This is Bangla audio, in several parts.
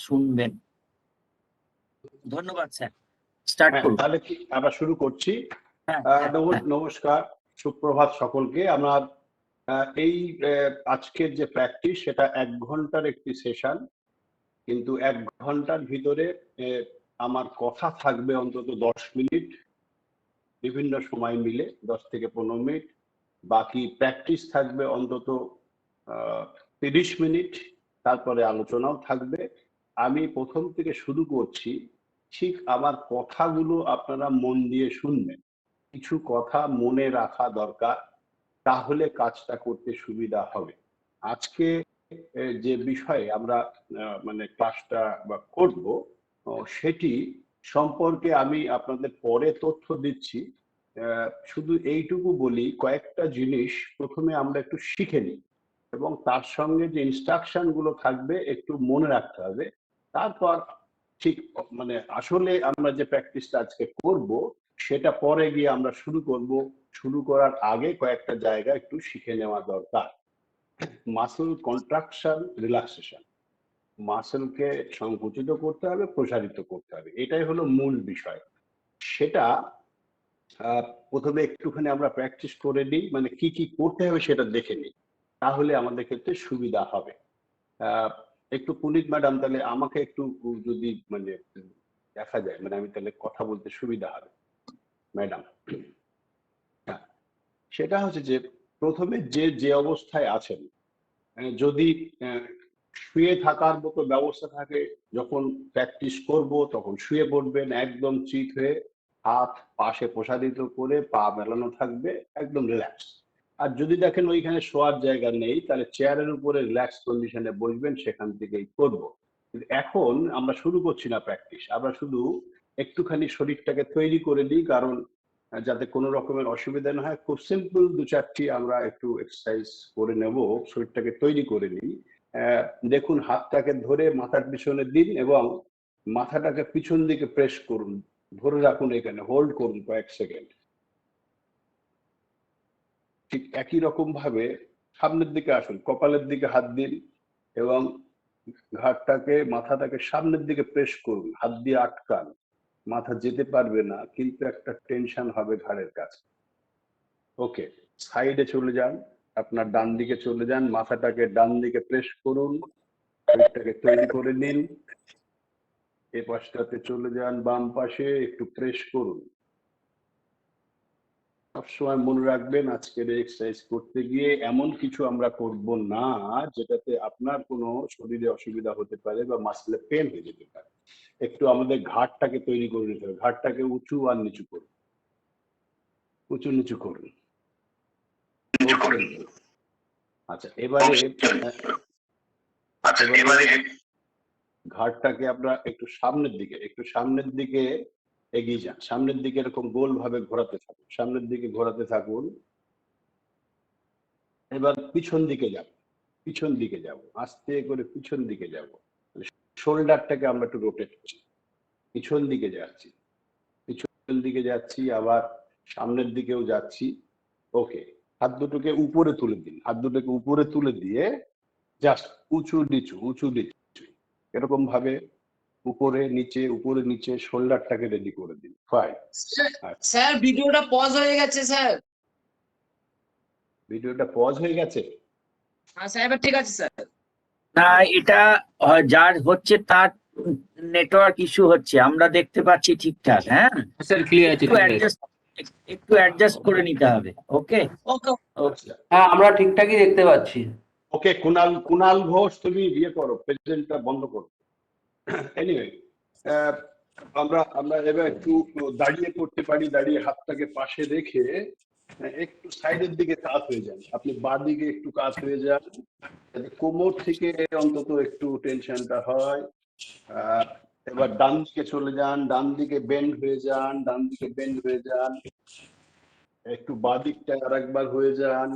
শুনবেন। ধন্যবাদ স্যার, স্টার্ট করুন। তাহলে কি আমরা শুরু করছি? নমস্কার, সুপ্রভাত সকলকে। আমার এই আজকের যে প্র্যাকটিস সেটা 1 ঘন্টার একটি সেশন, কিন্তু 1 ঘন্টার ভিতরে আমার কথা থাকবে অন্তত 10 মিনিট, বিভিন্ন সময় মিলে 10 থেকে 15 মিনিট। বাকি প্র্যাকটিস থাকবে অন্তত 30 মিনিট, তারপরে আলোচনাও থাকবে। আমি প্রথম থেকে শুরু করছি। ঠিক আমার কথাগুলো আপনারা মন দিয়ে শুনবেন, কিছু কথা মনে রাখা দরকার, তাহলে কাজটা করতে সুবিধা হবে। আজকে যে বিষয়ে আমরা মানে ক্লাসটা করব, সেটি সম্পর্কে আমি আপনাদের পরে তথ্য দিচ্ছি। শুধু এইটুকু বলি, কয়েকটা জিনিস প্রথমে আমরা একটু শিখে নিই এবং তার সঙ্গে যে ইনস্ট্রাকশন গুলো থাকবে একটু মনে রাখতে হবে। তারপর ঠিক মানে আসলে আমরা যে প্র্যাকটিসটা আজকে করব সেটা পরে গিয়ে আমরা শুরু করব। শুরু করার আগে কয়েকটা জায়গা একটু শিখে নেওয়া দরকার। Muscle contraction, relaxation. মাসলকে সংকুচিত করতে হবে, প্রসারিত করতে হবে, এটাই হলো মূল বিষয়। সেটা প্রথমে একটুখানি আমরা প্র্যাকটিস করে নিই, মানে কি কি করতে হবে সেটা দেখে নিই, তাহলে আমাদের ক্ষেত্রে সুবিধা হবে। একটু পুনিত ম্যাডাম, তাহলে আমাকে একটু যদি মানে দেখা যায়, মানে আমি তাহলে কথা বলতে সুবিধা হবে ম্যাডাম। সেটা হচ্ছে যে প্রথমে যে অবস্থায় আছেন, যদি শুয়ে থাকার মতো ব্যবস্থা থাকে, যখন প্র্যাকটিস করব তখন শুয়ে পড়বেন একদম চিত হয়ে, হাত পাশে প্রসারিত করে পা মেলানো থাকবে, একদম রিল্যাক্স। আর যদি দেখেন ওইখানে শোয়ার জায়গা নেই, তাহলে চেয়ারের উপরে রিল্যাক্স কন্ডিশনে বসবেন, সেখান থেকেই করব। কিন্তু এখন আমরা শুরু করছি না প্র্যাকটিস, আমরা শুধু একটুখানি শরীরটাকে তৈরি করে দিই, কারণ যাতে কোনো রকমের অসুবিধা না হয়। খুব সিম্পল 2-4টি আমরা একটু এক্সারসাইজ করে নেব, শরীরটাকে তৈরি করে নিই। দেখুন, হাতটাকে ধরে মাথার পিছনে দিন এবং মাথাটাকে পিছন দিকে প্রেস করুন, ধরে রাখুন, এখানে হোল্ড করুন কয়েক সেকেন্ড। ঠিক একই রকম ভাবে সামনের দিকে আসুন, কপালের দিকে হাত দিন এবং ঘাড়টাকে, মাথাটাকে সামনের দিকে প্রেস করুন, হাত দিয়ে আটকান। মাথা যেতে পারবে না, কিন্তু একটা টেনশন হবে ঘাড়ের কাছে। ওকে, সাইডে চলে যান, আপনার ডান দিকে চলে যান, মাথাটাকে ডান দিকে প্রেস করুন, শরীরটাকে তৈরি করে নিন। এ পাশটাতে চলে যান, বাম পাশে একটু প্রেস করুন। সবসময় মনে রাখবেন, আজকের এক্সারসাইজ করতে গিয়ে এমন কিছু আমরা করব না যেটাতে আপনার কোনো শরীরে অসুবিধা হতে পারে বা মাসলে পেন হয়ে যেতে পারে। একটু আমাদের ঘাড়টাকে তৈরি করে নিতে হবে। ঘাড়টাকে উঁচু আর নিচু করুন, উঁচু নিচু করুন। আচ্ছা, এবারে ঘাড়টাকে আমরা একটু সামনের দিকে এগিয়ে যান, সামনের দিকে এরকম গোল ভাবে ঘোরাতে থাকুন, সামনের দিকে ঘোরাতে থাকুন। এবার পিছন দিকে যাব, আস্তে করে পিছন দিকে যাব। শোল্ডারটাকে আমরা একটু রোটেট করছি, পিছন দিকে যাচ্ছি, আবার সামনের দিকেও যাচ্ছি। ওকে, হাত দুটোকে উপরে তুলে দিন, হাত দুটোকে উপরে তুলে দিয়ে জাস্ট উঁচু নিচু এরকম ভাবে উপরে নিচে শোল্ডারটাকে রেডি করে দিন। ফাইন। স্যার, ভিডিওটা পজ হয়ে গেছে স্যার। ভিডিওটা পজ হয়ে গেছে? হ্যাঁ স্যার, এবার ঠিক আছে স্যার। না, এটা যার হচ্ছে তার নেটওয়ার্ক ইস্যু হচ্ছে, আমরা দেখতে পাচ্ছি ঠিকঠাক। হ্যাঁ স্যার, ক্লিয়ার আছে। একটু অ্যাডজাস্ট করে নিতে হবে। ওকে, হ্যাঁ, আমরা ঠিকঠাকই দেখতে পাচ্ছি। ওকে, কুনাল ঘোষ, তুমি ইয়ে করো, প্রেজেন্টটা বন্ধ করো। এনিওয়ে, আমরা এবার একটু দাঁড়িয়ে করতে পারি। দাঁড়িয়ে হাতটাকে পাশে রেখে একটু সাইডের দিকে কাত হয়ে যান, আপনি বাঁ দিকে একটু কাত হয়ে যান, যাতে কোমর থেকে অন্তত একটু টেনশনটা হয়। এবার ডান দিকে চলে যান, ডান দিকে বেন্ড হয়ে যান, একটু বাঁ দিকটা আরেকবার হয়ে যান।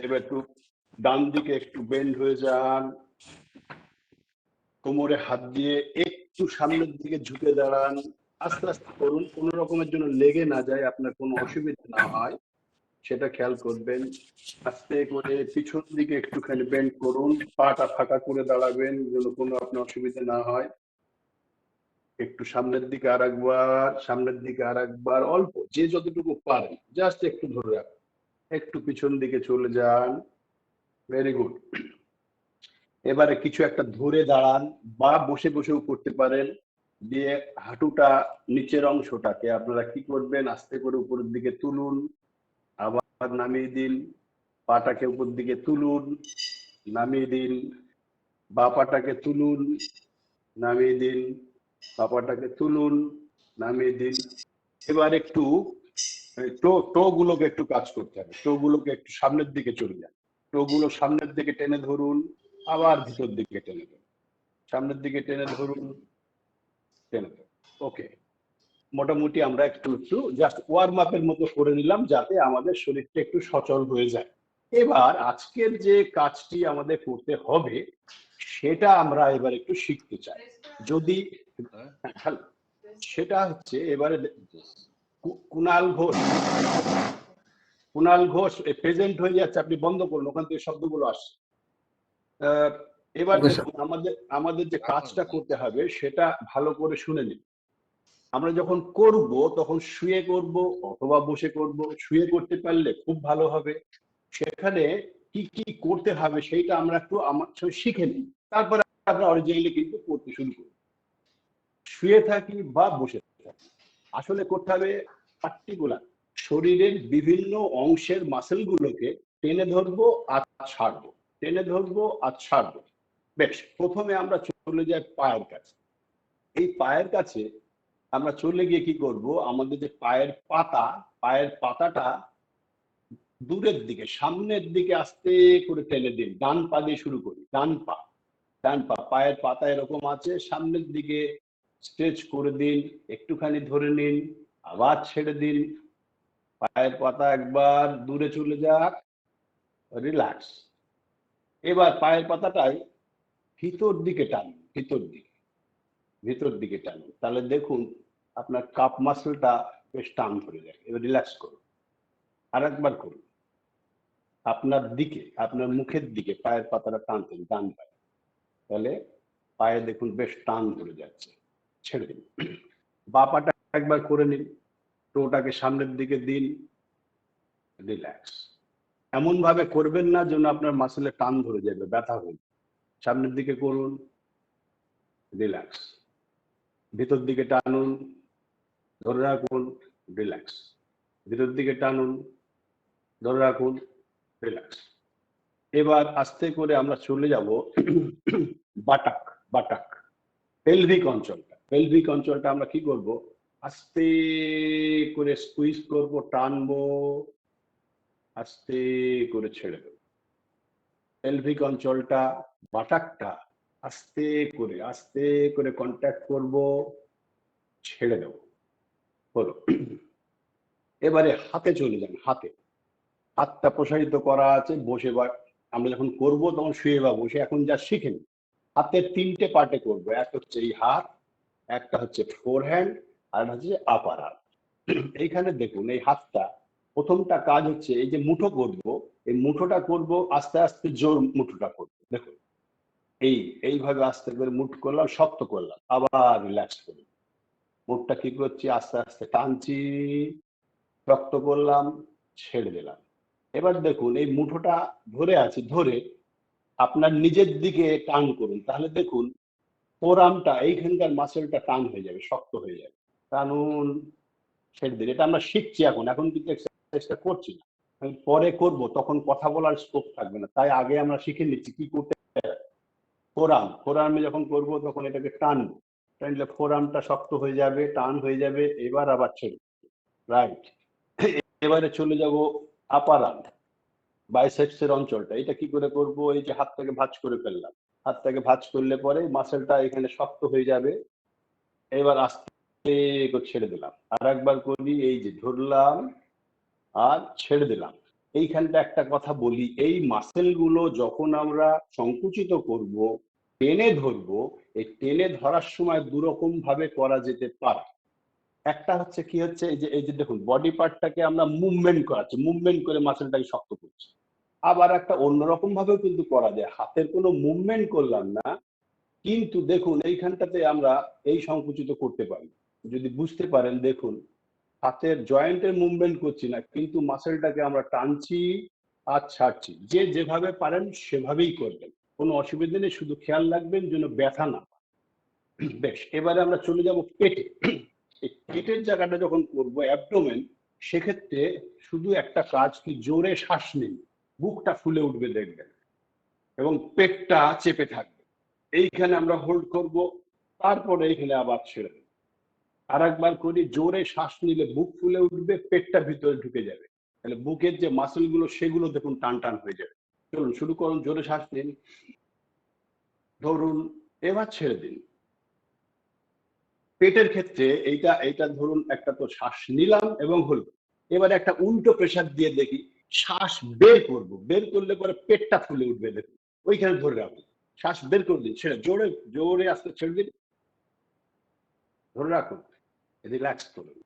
এবার একটু ডান দিকে একটু বেন্ড হয়ে যান, কোমরে হাত দিয়ে একটু সামনের দিকে ঝুঁকে দাঁড়ান। আস্তে আস্তে করুন, কোনো রকমের জন্য লেগে না যায়, আপনার কোনো অসুবিধা না হয়। সেটা খেয়াল করবেন। আস্তে করে পিছন দিকে একটুখানি বেন্ড করুন, পাটা ফাঁকা করে দাঁড়াবেন যেন কোনো আপনার অসুবিধা না হয়। একটু সামনের দিকে আরেকবার, সামনের দিকে আরেকবার, অল্প যে যতটুকু পারেন জাস্ট একটু ধরে রাখুন, একটু পিছন দিকে চলে যান। Very good. এবারে কিছু একটা ধরে দাঁড়ান বা বসে বসেও করতে পারেন। দিয়ে হাঁটুটা, নিচের অংশটাকে আপনারা কি করবেন, আস্তে করে উপরের দিকে তুলুন, আবার নামিয়ে দিন, পাটাকে উপর দিকে তুলুন, নামিয়ে দিন, বা পাটাকে তুলুন, নামিয়ে দিন, বা পাটাকে তুলুন, নামিয়ে দিন। এবার একটু টো গুলোকে একটু কাজ করতে হবে, টো গুলোকে একটু সামনের দিকে চলে যান, টো গুলো সামনের দিকে টেনে ধরুন, আবার ভিতর দিকে টেনে ধরুন, সামনের দিকে টেনে ধরুন, টেনে ধরুন। ওকে, মোটামুটি আমরা একটু একটু জাস্ট ওয়ার্ম আপের মতো করে নিলাম যাতে আমাদের শরীরটা একটু সচল হয়ে যায়। এবার আজকের যে কাজটি আমাদের করতে হবে সেটা আমরা এবার একটু শিখতে চাই। যদি সেটা হচ্ছে এবারে কুণাল ঘোষ, কুণাল ঘোষ প্রেজেন্ট হয়ে যাচ্ছে, আপনি বন্ধ করুন, ওখান থেকে শব্দগুলো আসছে। এবার দেখুন আমাদের যে কাজটা করতে হবে সেটা ভালো করে শুনে নিন। আমরা যখন করব তখন শুয়ে করব অথবা বসে করব, শুয়ে করতে পারলে খুব ভালো হবে। সেখানে কি কি করতে হবে সেইটা আমরা একটু আমার সঙ্গে শিখে নিই, তারপরে আমরা অরিজিনালি কিন্তু করতে শুরু করি। শুয়ে থাকি বা বসে থাকি, আসলে করতে হবে পার্টিকুলার শরীরের বিভিন্ন অংশের মাসেল গুলোকে টেনে ধরবো আর ছাড়বো, টেনে ধরবো আর ছাড়বো। বেশ, প্রথমে আমরা চলে যাই পায়ের কাছে। এই পায়ের কাছে আমরা চলে গিয়ে কি করব, আমাদের যে পায়ের পাতা, পায়ের পাতাটা দূরের দিকে, সামনের দিকে আস্তে করে টেনে দিন। ডান পা দিয়ে শুরু করি, ডান পা, ডান পা, পায়ের পাতা এরকম আছে, সামনের দিকে স্ট্রেচ করে দিন, একটুখানি ধরে নিন, আবার ছেড়ে দিন। পায়ের পাতা একবার দূরে চলে যাক, রিল্যাক্স। এবার পায়ের পাতাটাই ভিতর দিকে টানুন, ভিতর দিকে, ভিতর দিকে টানুন, তাহলে দেখুন আপনার কাপ মাসলটা বেশ টান ধরে যায়। এবার রিল্যাক্স করুন, আর একবার করুন, আপনার দিকে, আপনার মুখের দিকে পায়ের পাতাটা টানতেন ডান পায়ে, তাহলে পায়ে দেখুন বেশ টান ধরে যাচ্ছে, ছেড়ে দিন। বা পাটা একবার করে নিন, টোটাকে সামনের দিকে দিন, রিল্যাক্স। এমন ভাবে করবেন না যেন আপনার মাসলে টান ধরে যাবে, ব্যথা হয়ে। সামনের দিকে করুন, রিল্যাক্স। ভিতর দিকে টানুন, ধরে রাখুন, রিল্যাক্স। ভিতর দিকে টানুন, ধরে রাখুন, রিল্যাক্স। এবার আস্তে করে আমরা চলে যাব বাটাক, বাটাক, পেলভিক অঞ্চলটা। পেলভিক অঞ্চলটা আমরা কি করব, আস্তে করে স্কুইজ করব, টানবো, আস্তে করে ছেড়ে দেব। পেলভিক অঞ্চলটা, বাটাকটা আস্তে করে কন্ট্যাক্ট করব, ছেড়ে দেব, হলো। এবারে হাতে চলে যান, হাতে, হাতটা প্রসারিত করা আছে, বসে বা আমরা যখন করব তখন শুয়ে বা বসে, এখন যা শিখেন হাতের তিনটে পার্টে করব। এক হচ্ছে এই হাত, একটা হচ্ছে ফোর হ্যান্ড, আর হচ্ছে আপার হাত। এইখানে দেখুন এই হাতটা, প্রথমটা কাজ হচ্ছে এই যে মুঠো করব, এই মুঠোটা করব আস্তে আস্তে, জোর মুঠোটা করব। দেখুন এইভাবে আস্তে করে মুঠ করলাম, শক্ত করলাম, আবার রিল্যাক্স করি। মুঠটা কি করছি, আস্তে আস্তে টানছি, শক্ত করলাম, ছেড়ে দিলাম। এবার দেখুন এই মুঠোটা ধরে আছি, ধরে আপনার নিজের দিকে টান করুন, তাহলে দেখুন ফোরআর্মটা, এইখানকার মাসেলটা টান হয়ে যাবে, শক্ত হয়ে যাবে। টানুন, ছেড়ে দিন। এটা আমরা শিখছি এখন, এখন কিন্তু এক্সারসাইজটা করছি না, আমি পরে করব, তখন কথা বলার স্কোপ থাকবে না, তাই আগে আমরা শিখে নিচ্ছি কি করতে। ফোরআর্ম, ফোরআর্মে যখন করব তখন এটাকে টানবো, টানলে ফোরআর্মটা শক্ত হয়ে যাবে, টান হয়ে যাবে। এবার আবার ছেড়ে, রাইট। এবারে চলে যাব আপার আর্ম, বাইসেপসের অঞ্চলটা। এটা কি করে করব, এই যে হাতটাকে ভাঁজ করে ফেললাম, হাতটাকে ভাঁজ করলে পরে মাসেলটা এখানে শক্ত হয়ে যাবে। এবার আস্তে করে ছেড়ে দিলাম, আর একবার করি, এই যে ধরলাম আর ছেড়ে দিলাম। এইখানটা একটা কথা বলি, এই মাসেল গুলো যখন আমরা সংকুচিত করব, টেনে ধরবো, এই টেনে ধরার সময় দুরকম ভাবে করা যেতে পারে। একটা হচ্ছে কি হচ্ছে এই যে দেখুন বডি পার্টটাকে আমরা মুভমেন্ট করাচ্ছি, মুভমেন্ট করে মাসেলটাকে শক্ত করছি। আবার একটা অন্যরকম ভাবেও কিন্তু করা যায়, হাতের কোনো মুভমেন্ট করলাম না, কিন্তু দেখুন এইখানটাতে আমরা এই সংকুচিত করতে পারি। যদি বুঝতে পারেন দেখুন হাতের জয়েন্টের মুভমেন্ট করছি না, কিন্তু মাসেলটাকে আমরা টানছি আর ছাড়ছি। যে যেভাবে পারেন সেভাবেই করবেন, কোনো অসুবিধা নেই, শুধু খেয়াল রাখবেন যেন ব্যথা না পায়। বেশ, এবারে আমরা চলে যাব পেটে। এই পেটের জায়গাটা যখন করবো অ্যাবডোমেন, সেক্ষেত্রে শুধু একটা কাজ কি, জোরে শ্বাস নিন, বুকটা ফুলে উঠবে দেখবেন, এবং পেটটা চেপে থাকবে। এইখানে আমরা হোল্ড করব, তারপরে এইখানে আবার ছেড়ে দেব। আর একবার করি, জোরে শ্বাস নিলে বুক ফুলে উঠবে, পেটটা ভিতরে ঢুকে যাবে, তাহলে বুকের যে মাসেল গুলো সেগুলো দেখুন টান টান হয়ে যাবে। চলুন শুরু করুন, জোরে শ্বাস নিন, ধরুন, এবার ছেড়ে দিন। পেটের ক্ষেত্রে এইটা ধরুন একটা তো শ্বাস নিলাম এবং হলো, এবারে একটা উল্টো প্রেসার দিয়ে দেখি, শ্বাস বের করব, বের করলে পরে পেটটা ফুলে উঠবে দেখুন, ওইখানে ধরে রাখুন, শ্বাস বের করে দিন, সেটা জোরে জোরে আস্তে ছেড়ে দিন, ধরে রাখুন, রিল্যাক্স করুন।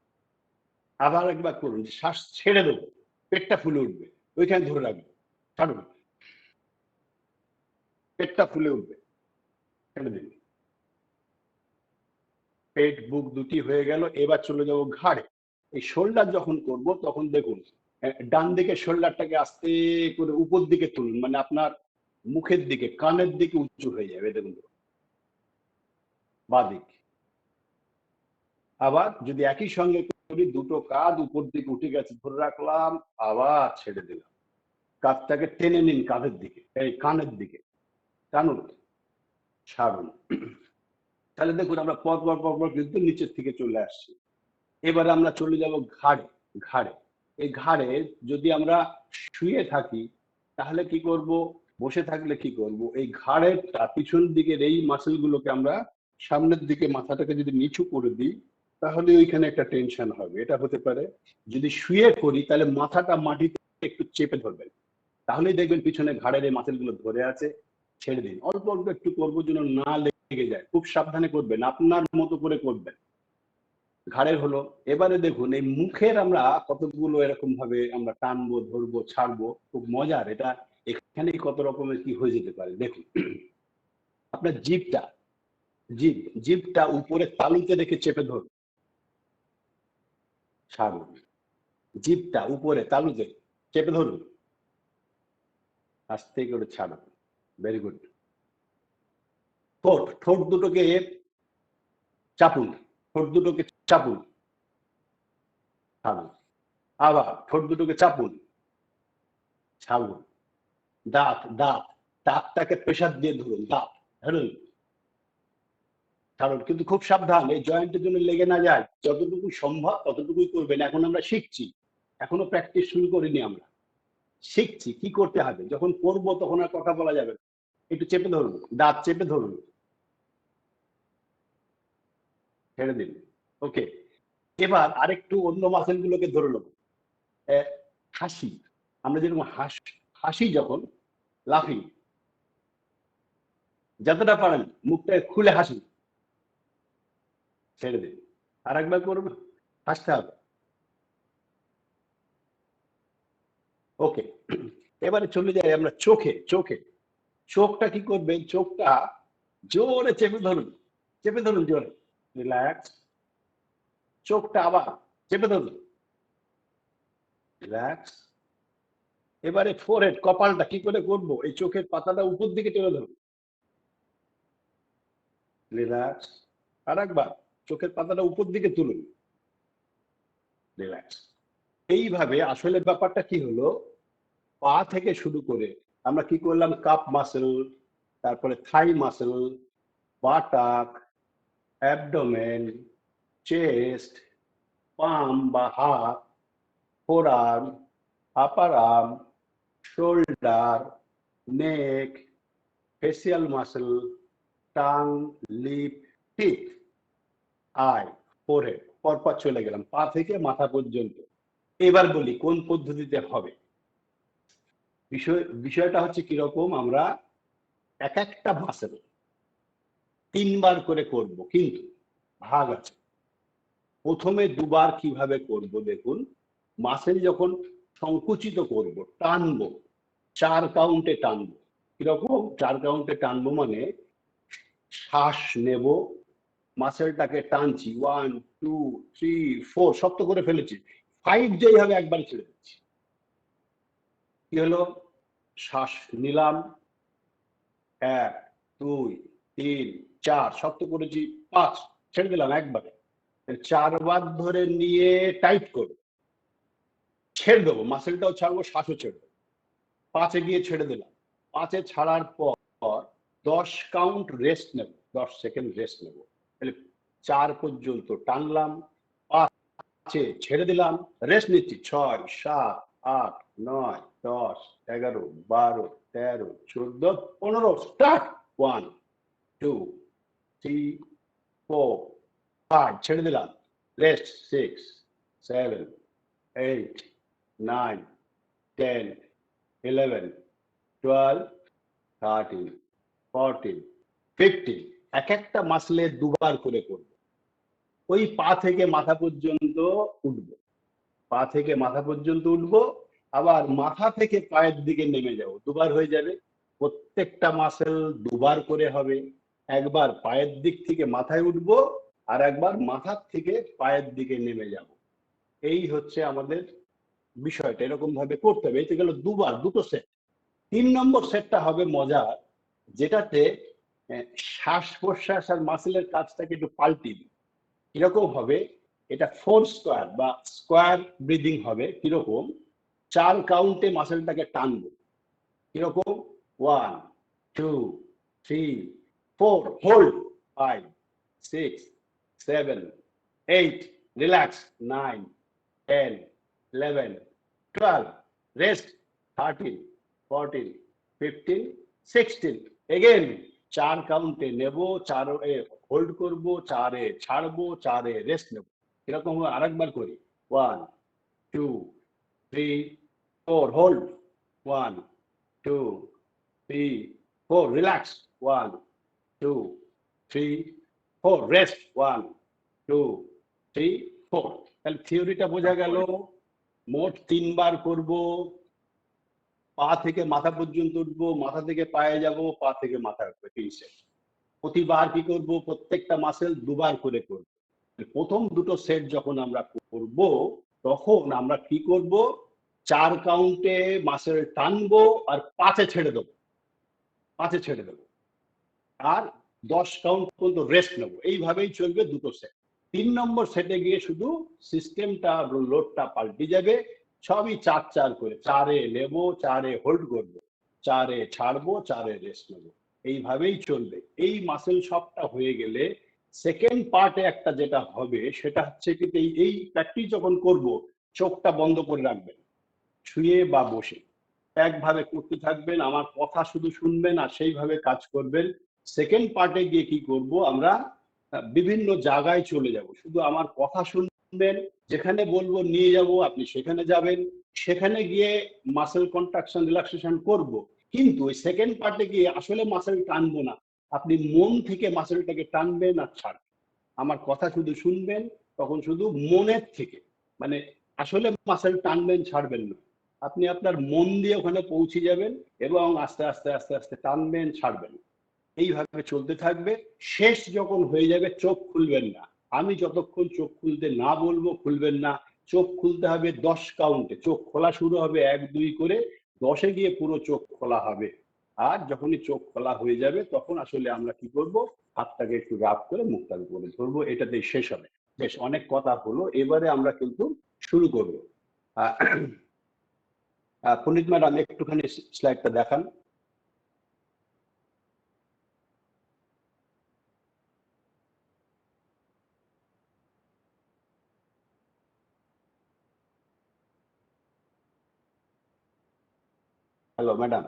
আবার একবার করুন, শ্বাস ছেড়ে দেবো, পেটটা ফুলে উঠবে, ওইখানে ধরে রাখবেন, ছাড়ুন, পেটটা ফুলে উঠবে, ছেড়ে দিন। পেট বুক দুটি হয়ে গেল, এবার চলে যাব ঘাড়ে। এই শোল্ডার যখন করব তখন দেখুন ডান দিকে শোল্ডারটাকে আস্তে করে উপর দিকে তুলুন, মানে আপনার মুখের দিকে, কানের দিকে উঁচু হয়ে যাবে, দেখুন বাঁ দিক। আবার যদি একই সঙ্গে করি, দুটো কাঁধ উপর দিকে উঠে গেছে, ধরে রাখলাম, আবার ছেড়ে দিলাম, কাঁধটাকে টেনে নিন কাঁধের দিকে, এই কানের দিকে টানুন, ছাড়ুন। তাহলে দেখুন আমরা পর কিন্তু নিচের থেকে চলে আসছি। এবার আমরা চলে যাব ঘাড়ে। ঘাড়ে, এই ঘাড়ে যদি আমরা শুয়ে থাকি তাহলে কি করব, বসে থাকলে কি করব, এই ঘাড়ের পিছন দিকের এই মাসেল গুলোকে আমরা সামনের দিকে মাথাটাকে যদি নিচু করে দিই, তাহলে ওইখানে একটা টেনশন হবে, এটা হতে পারে। যদি শুয়ে করি তাহলে মাথাটা মাটিতে একটু চেপে ধরবেন, তাহলেই দেখবেন পিছনে ঘাড়ের এই মাসেল গুলো ধরে আছে। ছেড়ে দিন, অল্প অল্প একটু করবো যেন না লেগে যায়, খুব সাবধানে করবেন, আপনার মতো করে করবেন। ঘাড়ের হলো। এবারে দেখুন এই মুখের আমরা কতগুলো এরকম ভাবে আমরা টানবো, ধরবো, ছাড়বো, খুব মজার এটা। এখানেই কত রকমের কি হয়ে যেতে পারে দেখুন। আপনার জিভটা উপরে তালুতে রেখে চেপে ধরুন, ছাড়ুন। জিভটা উপরে তালুতে চেপে ধরুন, আস্তে করে ছাড়ুন, ভেরি গুড। ঠোঁট দুটোকে চাপুন, ঠোঁট দুটোকে চাপুন, ছাড়ুন। আবার ঠোঁট দুটোকে চাপুন, ছাড়ুন। দাঁতটাকে প্রেসার দিয়ে ধরুন, দাঁত ধরুন, ছাড়ুন, কিন্তু খুব সাবধান, এই জয়েন্টের জন্য লেগে না যায়। যতটুকু সম্ভব ততটুকুই করবেন, এখন আমরা শিখছি, এখনো প্র্যাকটিস শুরু করিনি, আমরা শিখছি কি করতে হবে, যখন করবো তখন আর কথা বলা যাবে। একটু চেপে ধরুন, দাঁত চেপে ধরুন, ছেড়ে দিন। ওকে, এবার আরেকটু অন্য মাসেল গুলোকে ধরে নেব। হাসি, আমরা যেরকম হাসি যখন লাফিং, যতটা পারেন মুখটা খুলে হাসি, ছেড়ে দিন। আর একবার করুন, হাসতে হবে। ওকে, এবারে চলে যাই আমরা চোখটা কি করবেন, চোখটা জোরে চেপে ধরুন, জোরে, রিল্যাক্স। চোখটা আবার চেপে ধরুন, রিল্যাক্স। এবারে ফোরহেড, কপালটা কি করে করবো, এই চোখের পাতাটা উপর দিকে টেনে ধরুন, রিল্যাক্স। আর একবার চোখের পাতাটা উপর দিকে তুলুন, রিল্যাক্স। এইভাবে আসলে ব্যাপারটা কি হলো, পা থেকে শুরু করে আমরা কি করলাম, কাপ মাসেল, তারপরে thigh muscle, buttock, abdomen, chest, palm বা হাত, forearm, upper arm, shoulder, neck, facial muscle, tongue, lip, teeth, eye, forehead, পরপর চলে গেলাম পা থেকে মাথা পর্যন্ত। এবার বলি কোন পদ্ধতিতে হবে। বিষয়টা হচ্ছে কিরকম, আমরা এক একটা মাসেল 3 বার করে করব, কিন্তু ভাগ আছে। প্রথমে দুবার কিভাবে করব দেখুন। মাসেল যখন সংকুচিত করব, টানবো, 4 কাউন্টে টানবো। কিরকম 4 কাউন্টে টানবো? মানে শ্বাস নেব, মাসেলটাকে টানছি, 1 2 3 4, শক্ত করে ফেলেছি। 5 যেই হবে একবার ছেড়ে দিচ্ছি। কি হলো? শ্বাস নিলাম, 1 2 3 4, শক্ত করেছি, 5 ছেড়ে দিলাম একবারে। 4 বার ধরে নিয়ে টাইট করব, ছেড়ে দেবো, মাসেলটাও ছাড়বো, শ্বাসও ছেড়ে দেবো। 5-এ গিয়ে ছেড়ে দিলাম। 5-এ ছাড়ার পর 10 কাউন্ট রেস্ট নেব, 10 সেকেন্ড রেস্ট নেব। তাহলে 4 পর্যন্ত টানলাম, 5-এ ছেড়ে দিলাম, রেস্ট নিচ্ছি। 6 7 8 9 10 11 12 13 14 15, স্টার্ট। 1 2 3 4 5, ছেড়ে দিলাম, রেস্ট। 6 7 8 9 10 11 12 13 14 15। এক একটা মাসলে দুবার করে করব। ওই পা থেকে মাথা পর্যন্ত উঠবো, পা থেকে মাথা পর্যন্ত উঠবো, আবার মাথা থেকে পায়ের দিকে নেমে যাব, দুবার হয়ে যাবে। প্রত্যেকটা মাসেল দুবার করে হবে। একবার পায়ের দিক থেকে মাথায় উঠবো, আর একবার মাথার থেকে পায়ের দিকে নেমে যাব। এই হচ্ছে আমাদের বিষয়টা, এরকম ভাবে করতে হবে। এতে গেল দুবার, দুটো সেট। 3 নম্বর সেটটা হবে মজার, যেটাতে শ্বাস প্রশ্বাস আর মাসেলের কাজটাকে একটু পাল্টি দিই। কিরকম হবে? এটা 4 স্কোয়ার বা স্কোয়ার ব্রিদিং হবে। কিরকম? 4 কাউন্টে মাসেলটাকে টানবো। কিরকম? 1 2 3 4, হোল্ড, 5 6 7 8, রিল্যাক্স, 9 10 11 12, রেস্ট, 13 14 15 16। এগেন 4 কাউন্টে নেব, 4-এ হোল্ড করব, 4-এ ছাড়বো, 4-এ রেস্ট নেব। এরকম আরেকবার করি। 1 2 3 4, হোল্ড, 1 2 3 4, রিল্যাক্স, 1 2 3 4, রেস্ট, 1 2 3 4। তাহলে থিওরিটা বোঝা গেল। মোট 3 বার করব। পা থেকে মাথা পর্যন্ত উঠবো, মাথা থেকে পায়ে যাব, পা থেকে মাথা উঠবে, 3 সেট। প্রতিবার কি করব? প্রত্যেকটা মাসেল দুবার করে করব। প্রথম দুটো সেট যখন আমরা করব, তখন আমরা কি করব? 4 কাউন্টে মাসেল টানবো, আর 5-এ ছেড়ে দেবো, 5-এ ছেড়ে দেবো, আর 10 কাউন্ট পর্যন্ত রেস্ট নেবো। এইভাবেই চলবে দুটো সেট। 3 নম্বর সেটে গিয়ে শুধু সিস্টেমটা, লোডটা পাল্টে যাবে। সবই 4 4 করে। 4-এ নেব, 4-এ হোল্ড করবো, 4-এ ছাড়বো, 4-এ রেস্ট নেবো। এইভাবেই চলবে। এই মাসেল সবটা হয়ে গেলে সেকেন্ড পার্টে একটা যেটা হবে, সেটা হচ্ছে কি, এই প্র্যাকটিস যখন করব, চোখটা বন্ধ করে রাখবেন, শুয়ে বা বসে একভাবে করতে থাকবেন। আমার কথা শুধু শুনবেন আর সেইভাবে কাজ করবেন। সেকেন্ড পার্টে গিয়ে কি করব, আমরা বিভিন্ন জায়গায় চলে যাব, শুধু আমার কথা শুনবেন। যেখানে বলবো নিয়ে যাব, আপনি সেখানে যাবেন। সেখানে গিয়ে মাসেল কন্ট্রাকশন, রিল্যাক্সেশন করব। কিন্তু ওই সেকেন্ড পার্টে গিয়ে আসলে মাসেল টানবো না, আপনি মন থেকে মাসেলটাকে টানবেন আর ছাড়বেন। আমার কথা শুধু শুনবেন, তখন শুধু মনের থেকে, মানে আসলে মাসেল টানবেন ছাড়বেন না, আপনি আপনার মন দিয়ে ওখানে পৌঁছে যাবেন, এবং আস্তে আস্তে আস্তে আস্তে টানবেন, ছাড়বেন। এইভাবে চলতে থাকবে। শেষ যখন হয়ে যাবে, চোখ খুলবেন না। আমি যতক্ষণ চোখ খুলতে না বলবো, খুলবেন না। চোখ খুলতে হবে 10 কাউন্টে। চোখ খোলা শুরু হবে 1 2 করে, 10-এ গিয়ে পুরো চোখ খোলা হবে। আর যখনই চোখ খোলা হয়ে যাবে, তখন আসলে আমরা কি করব? হাতটাকে একটু রাব করে মুখটার উপরে ধরবো। এটাতেই শেষ হবে। বেশ, অনেক কথা হলো, এবারে আমরা কিন্তু শুরু করবো। পুনিত ম্যাডাম, একটুখানি স্লাইডটা দেখান। Hello madam,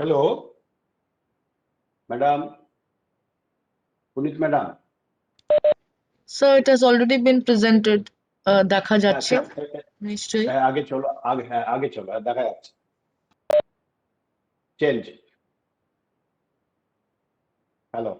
hello madam, Punit madam. Sir, it has already been presented. দেখা যাচ্ছে নিশ্চয়ই। আগে চলো, আগে চলো, দেখা যাচ্ছে। চেঞ্জ। হ্যালো।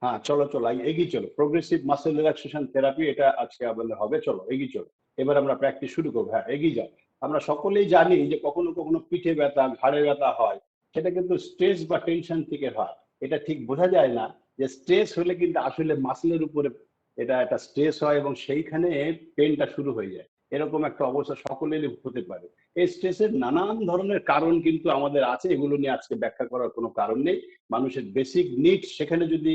হ্যাঁ, চলো চলো এগিয়ে চলো। প্রোগ্রেসিভ মাসেল রিল্যাক্সেশন থেরাপি, এটা আজকে আমাদের হবে। চলো এগিয়ে চলো, এবার আমরা প্র্যাকটিস শুরু করবো। হ্যাঁ, এগিয়ে যাও। আমরা সকলেই জানি যে কখনো কখনো পিঠে ব্যথা, ঘাড়ে ব্যথা হয়, সেটা কিন্তু স্ট্রেস বা টেনশন থেকে হয়। এটা ঠিক বোঝা যায় না যে স্ট্রেস হলে কিন্তু আসলে মাসেলের উপরে এটা একটা স্ট্রেস হয় এবং সেইখানে পেনটা শুরু হয়ে যায়। এরকম একটা অবস্থা সকলেরই হতে পারে। এই স্ট্রেসের নানান ধরনের কারণ কিন্তু আমাদের আছে, এগুলো নিয়ে আজকে ব্যাখ্যা করার কোনো কারণ নেই। মানুষের বেসিক নিড সেখানে যদি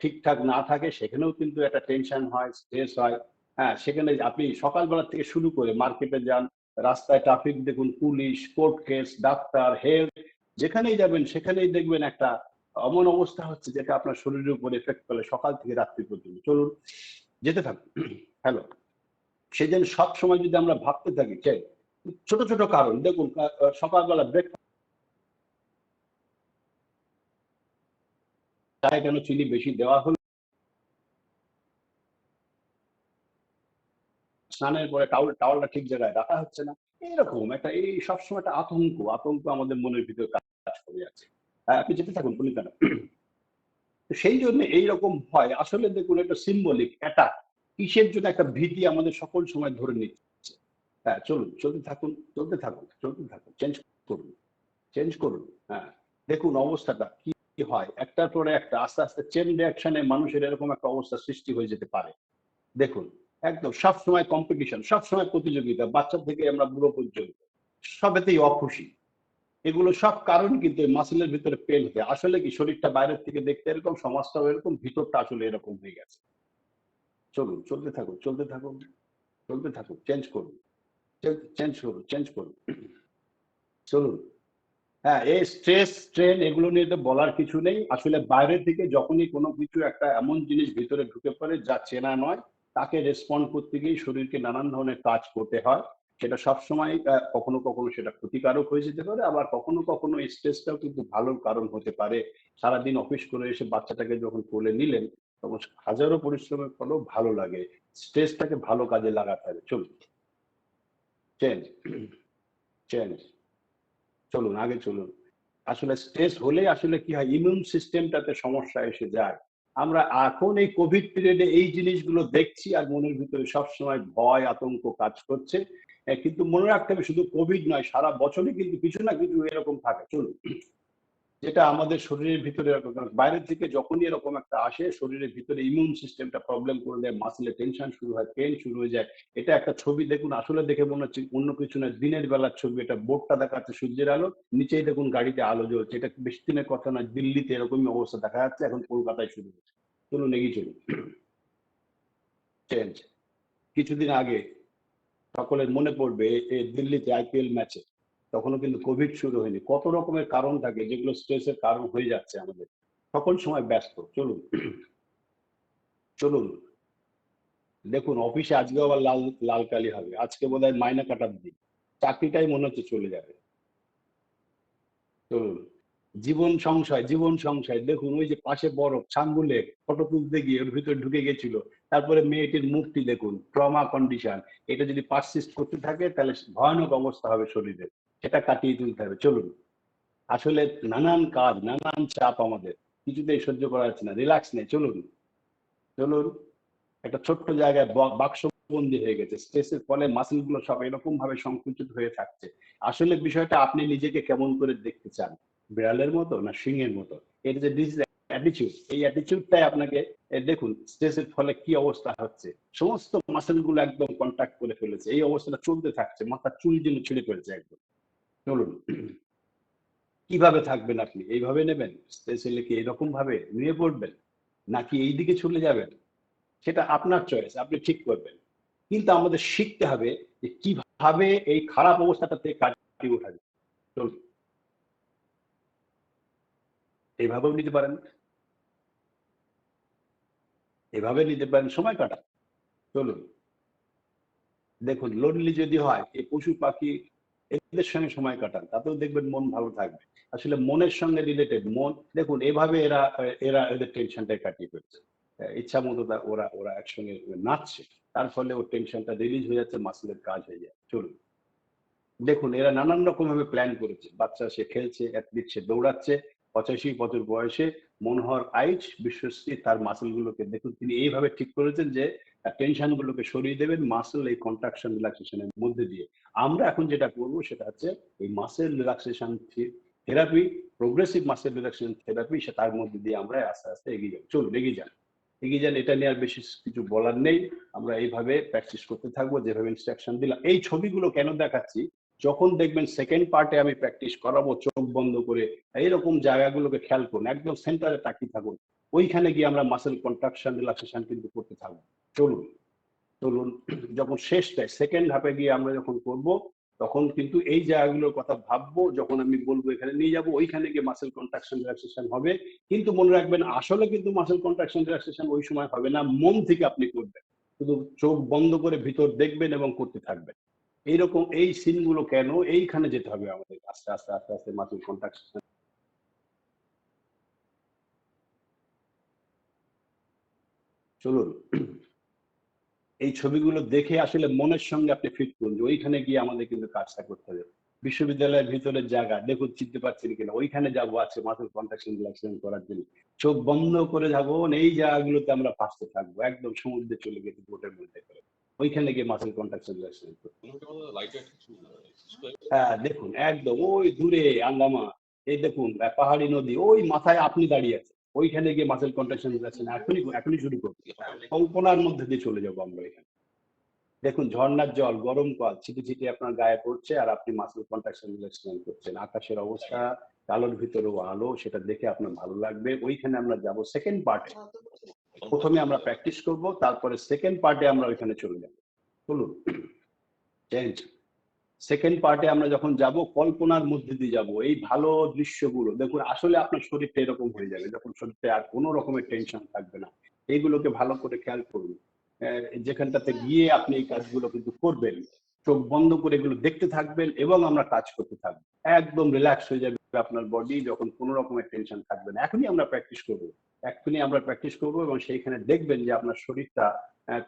ঠিকঠাক না থাকে, সেখানেও কিন্তু একটা টেনশন হয়, স্ট্রেস হয়। হ্যাঁ, সেখানে আপনি সকালবেলা থেকে শুরু করে মার্কেটে যান, রাস্তায় ট্রাফিক দেখুন, police, court case, doctor, health, যেখানেই যাবেন সেখানেই দেখবেন একটা এমন অবস্থা হচ্ছে যেটা আপনার শরীরের উপর এফেক্ট করে সকাল থেকে রাত্রি পর্যন্ত। চলুন যেতে থাকুন। হ্যালো, সেদিন সব সময় যদি আমরা ভাবতে থাকি যে ছোট ছোট কারণ, দেখুন সকালবেলা ব্রেকফাস্ট চায় কেন চিনি বেশি দেওয়া হলো, স্নানের পরে টাওয়ালটা ঠিক জায়গায় রাখা হচ্ছে না, এইরকম একটা এই সবসময় একটা আতঙ্ক আতঙ্ক আমাদের মনের ভিতরে কাজ করে যাচ্ছে। আপনি যেতে থাকুন পুনিতা। তো সেই জন্য এইরকম হয়। আসলে দেখুন, একটা সিম্বলিক অ্যাটাক, কিসের জন্য একটা ভীতি আমাদের সকল সময় ধরে নিচ্ছে। হ্যাঁ, চলুন চলতে থাকুন, চলতে থাকুন, চলতে থাকুন, চেঞ্জ করুন, চেঞ্জ করুন। হ্যাঁ, দেখুন অবস্থাটা কি হয়, একটার পরে একটা আস্তে আস্তে চেন রিয়াকশনে মানুষের এরকম একটা অবস্থা সৃষ্টি হয়ে যেতে পারে। দেখুন, একদম সবসময় কম্পিটিশন, সবসময় প্রতিযোগিতা, বাচ্চা থেকে আমরা বুড়ো পর্যন্ত সবেতেই অখুশি। এগুলো সব কারণ কিন্তু মাসেলের ভিতরে পেন হতে। আসলে কি শরীরটা বাইরের থেকে দেখতে এরকম, সমাজটাও এরকম, ভিতরটা আসলে এরকম হয়ে গেছে। চলুন চলতে থাকুন, চলতে থাকুন, চলতে থাকুন, চেঞ্জ করুন, চেঞ্জ করুন, চেঞ্জ করুন, চলুন। হ্যাঁ, এই স্ট্রেস স্ট্রেন এগুলো নিয়ে তো বলার কিছু নেই। আসলে বাইরে থেকে যখনই কোনো কিছু একটা এমন জিনিস ভিতরে ঢুকে পড়ে যা চেনা নয়, তাকে রেসপন্ড করতে গিয়ে শরীরকে নানান ধরনের কাজ করতে হয়। সেটা সবসময় কখনো কখনো সেটা ক্ষতিকারক হয়ে যেতে পারে, আবার কখনো কখনো এই স্ট্রেসটাও কিন্তু ভালোর কারণ হতে পারে। সারাদিন অফিস করে এসে বাচ্চাটাকে যখন কোলে নিলেন, তখন হাজারো পরিশ্রমের ফলেও ভালো লাগে। স্ট্রেসটাকে ভালো কাজে লাগাতে হবে। চলুন, চেঞ্জ, চেঞ্জ, চলুন আগে চলুন। আসলে স্ট্রেস হলে আসলে কি হয়, ইমিউন সিস্টেমটাতে সমস্যা এসে যায়। আমরা এখন এই কোভিড পিরিয়ডে এই জিনিসগুলো দেখছি আর মনের ভিতরে সবসময় ভয় আতঙ্ক কাজ করছে। কিন্তু মনে রাখতে হবে, শুধু কোভিড নয়, সারা বছরই কিন্তু কিছু না কিছু এরকম থাকে। চলুন, যেটা আমাদের শরীরের ভিতরে বাইরে থেকে যখনই এরকম একটা আসে, শরীরের ভিতরে ইমিউন সিস্টেমটা প্রবলেম করে দেয়, মাসেলে টেনশন শুরু হয়, পেন শুরু হয়ে যায়। এটা একটা ছবি দেখুন, আসলে দেখে মনে হচ্ছে অন্য কিছু না, দিনের বেলার ছবি। এটা বোর্ডটা দেখাচ্ছে সূর্যের আলো, নিচেই দেখুন গাড়িতে আলো জ্বলছে। এটা বেশি দিনের কথা নয়, দিল্লিতে এরকমই অবস্থা দেখা যাচ্ছে, এখন কলকাতায় শুরু হচ্ছে। চলুন এগিয়ে চলুন, চেঞ্জ। কিছুদিন আগে সকলের মনে পড়বে এই দিল্লিতে আইপিএল ম্যাচে, তখনও কিন্তু কোভিড শুরু হয়নি। কত রকমের কারণ থাকে যেগুলো স্ট্রেসের কারণ হয়ে যাচ্ছে আমাদের। সকল সময় ব্যস্ত। চলুন চলুন, দেখুন অফিসে আজকে আবার লাল লাল কালি হবে, আজকে বোধহয় মাইনে কাটার দিন, চাকরিটাই মনে হচ্ছে চলে যাবে। চলুন, জীবন সংশয়, জীবন সংশয়। দেখুন ওই যে পাশে বরফ, ছাঙ্গুলে ফটো তুলতে গিয়ে ওর ভিতরে ঢুকে গেছিল। তারপরে মেয়েটির মুখটি দেখুন, ট্রমা কন্ডিশন। এটা যদি পারসিস্ট করতে থাকে তাহলে ভয়ানক অবস্থা হবে শরীরে, সেটা কাটিয়ে তুলতে হবে। চলুন, আসলে নানান কাজ, নানান চাপ আমাদের কিছুতেই সহ্য করা যাচ্ছে না, রিল্যাক্স নেই। চলুন চলুন, একটা ছোট্ট জায়গায় বাক্সবন্দি হয়ে গেছে। স্ট্রেসের ফলে মাসেল গুলো সব এরকম ভাবে সংকুচিত হয়ে থাকছে। আসলে বিষয়টা আপনি নিজেকে কেমন করে দেখতে চান, বিড়ালের মতো না সিংহের মতো? এটা যে অ্যাটিটিউড, এই অ্যাটিটিউডটাই আপনাকে দেখুন স্ট্রেসের ফলে কি অবস্থা হচ্ছে। সমস্ত মাসেল গুলো একদম কন্ট্যাক্ট করে ফেলেছে, এই অবস্থাটা চলতে থাকছে, মাথার চুল যেন ছিঁড়ে ফেলছে একদম। চলুন, কিভাবে থাকবেন আপনি? এইভাবে নেবেন স্ট্রেস এলে? কি এরকম ভাবে নিয়ে পড়বেন, নাকি এই দিকে চলে যাবেন? সেটা আপনার চয়েস, আপনি ঠিক করবেন। কিন্তু আমাদের শিখতে হবে যে কিভাবে এই খারাপ অবস্থাটা থেকে কাটিয়ে ওঠা যায়। চলুন, এইভাবেও নিতে পারেন, এভাবে নিতে পারেন, সময় কাটান। চলুন, দেখুন লোনলি যদি হয়, এই পশু পাখি এদের সঙ্গে সময় কাটান, তাতেও দেখবেন মন ভালো থাকবে। আসলে মনের সঙ্গে রিলেটেড মন, দেখুন এভাবে এরা এরা এদের টেনশনটা কাটিয়ে ফেলছে। ইচ্ছা মতো ওরা ওরা একসঙ্গে নাচছে, তার ফলে ওর টেনশনটা রিলিজ হয়ে যাচ্ছে, মাসেলের কাজ হয়ে যায়। চলুন, দেখুন এরা নানান রকম ভাবে প্ল্যান করেছে। বাচ্চা সে খেলছে, অ্যাথলিট সে দৌড়াচ্ছে, 85 বছর বয়সে মনোহর আইচ বিশ্বশ্রী তার মাসেল গুলোকে দেখুন তিনি এইভাবে ঠিক করেছেন যে টেনশন গুলোকে সরিয়ে দেবেন মাসেল এই কন্ট্রাকশন রিল্যাক্সেশনের মধ্যে দিয়ে। আমরা এখন যেটা করব সেটা হচ্ছে এই muscle relaxation therapy, progressive muscle relaxation therapy, তার মধ্যে দিয়ে আমরা আস্তে আস্তে এগিয়ে যাব। চলুন এগিয়ে যান, এগিয়ে যান। এটা নিয়ে আর বেশি কিছু বলার নেই, আমরা এইভাবে প্র্যাকটিস করতে থাকবো যেভাবে ইনস্ট্রাকশন দিলাম। এই ছবিগুলো কেন দেখাচ্ছি, যখন দেখবেন সেকেন্ড পার্টে আমি প্র্যাকটিস করাবো চোখ বন্ধ করে এইরকম জায়গাগুলোকে খেয়াল করুন, একদম সেন্টারে তাকিয়ে থাকুন, ওইখানে গিয়ে আমরা মাসেল কন্ট্রাকশন রিল্যাক্সেশন কিন্তু করতে থাকবো। চলুন চলুন যখন শেষটায় সেকেন্ড হাফে গিয়ে আমরা যখন করব তখন কিন্তু এই জায়গাগুলোর কথা ভাববো, যখন আমি বলবো এখানে নিয়ে যাবো ওইখানে গিয়ে মাসেল কন্ট্রাকশন রিল্যাক্সেশন হবে। কিন্তু মনে রাখবেন আসলে কিন্তু মাসেল কন্ট্রাকশন রিল্যাক্সেশন ওই সময় হবে না, মন থেকে আপনি করবেন, শুধু চোখ বন্ধ করে ভিতর দেখবেন এবং করতে থাকবেন। এইরকম এই সিনগুলো কেন, এইখানে যেতে হবে আমাদের আস্তে আস্তে আস্তে আস্তে মাসেল কন্ট্রাকশন। চলুন এই ছবিগুলো দেখে আসলে মনের সঙ্গে আপনি ফিট করুন যে ওইখানে গিয়ে আমাদের কিন্তু কাজটা করতে হবে। বিশ্ববিদ্যালয়ের ভিতরের জায়গা দেখুন, চিনতে পারছেন কিনা, ওইখানে যাবো আছে মাসেল কন্ট্রাকশন রিল্যাক্সেশন করার জন্য। চোখ বন্ধ করে যাবো, এই জায়গাগুলোতে আমরা ফাঁসতে থাকবো, একদম সমুদ্রে চলে গেছি বোটের মধ্যে করে, ওইখানে গিয়ে মাসেল কন্ট্রাকশন রিল্যাক্সেশন করতে। হ্যাঁ দেখুন একদম ওই দূরে আন্দামান, এই দেখুন পাহাড়ি নদী, ওই মাথায় আপনি দাঁড়িয়ে আছেন, ওইখানে গিয়ে মাসেল কন্ট্রাকশন রিল্যাক্সেশন এখনই শুরু করবো। কল্পনার মধ্যে দিয়ে চলে যাবো আমরা এখানে। দেখুন ঝর্ণার জল, গরম জল ছিটে ছিটে আপনার গায়ে পড়ছে আর আপনি মাসেল কন্ট্রাকশন রিল্যাক্সেশন করছেন। আকাশের অবস্থা, কালোর ভিতরেও আলো, সেটা দেখে আপনার ভালো লাগবে। ওইখানে আমরা যাব সেকেন্ড পার্টে। প্রথমে আমরা প্র্যাকটিস করব, তারপরে সেকেন্ড পার্টে আমরা ওইখানে চলে যাব। চলুন চেঞ্জ। সেকেন্ড পার্টে আমরা যখন যাব কল্পনার মধ্যে দিয়ে যাব, এই ভালো দৃশ্যগুলো দেখুন, আসলে আপনার শরীরটা এরকম হয়ে যাবে যখন শরীরটা আর কোনো রকমের টেনশন থাকবে না। এইগুলোকে ভালো করে খেয়াল করুন, যেখানটাতে গিয়ে আপনি এই কাজগুলো কিন্তু করবেন, চোখ বন্ধ করে এগুলো দেখতে থাকবেন এবং আমরা কাজ করতে থাকবো। একদম রিল্যাক্স হয়ে যাবে আপনার বডি, যখন কোনো রকমের টেনশন থাকবে না। এখনই আমরা প্র্যাকটিস করবো এবং সেইখানে দেখবেন যে আপনার শরীরটা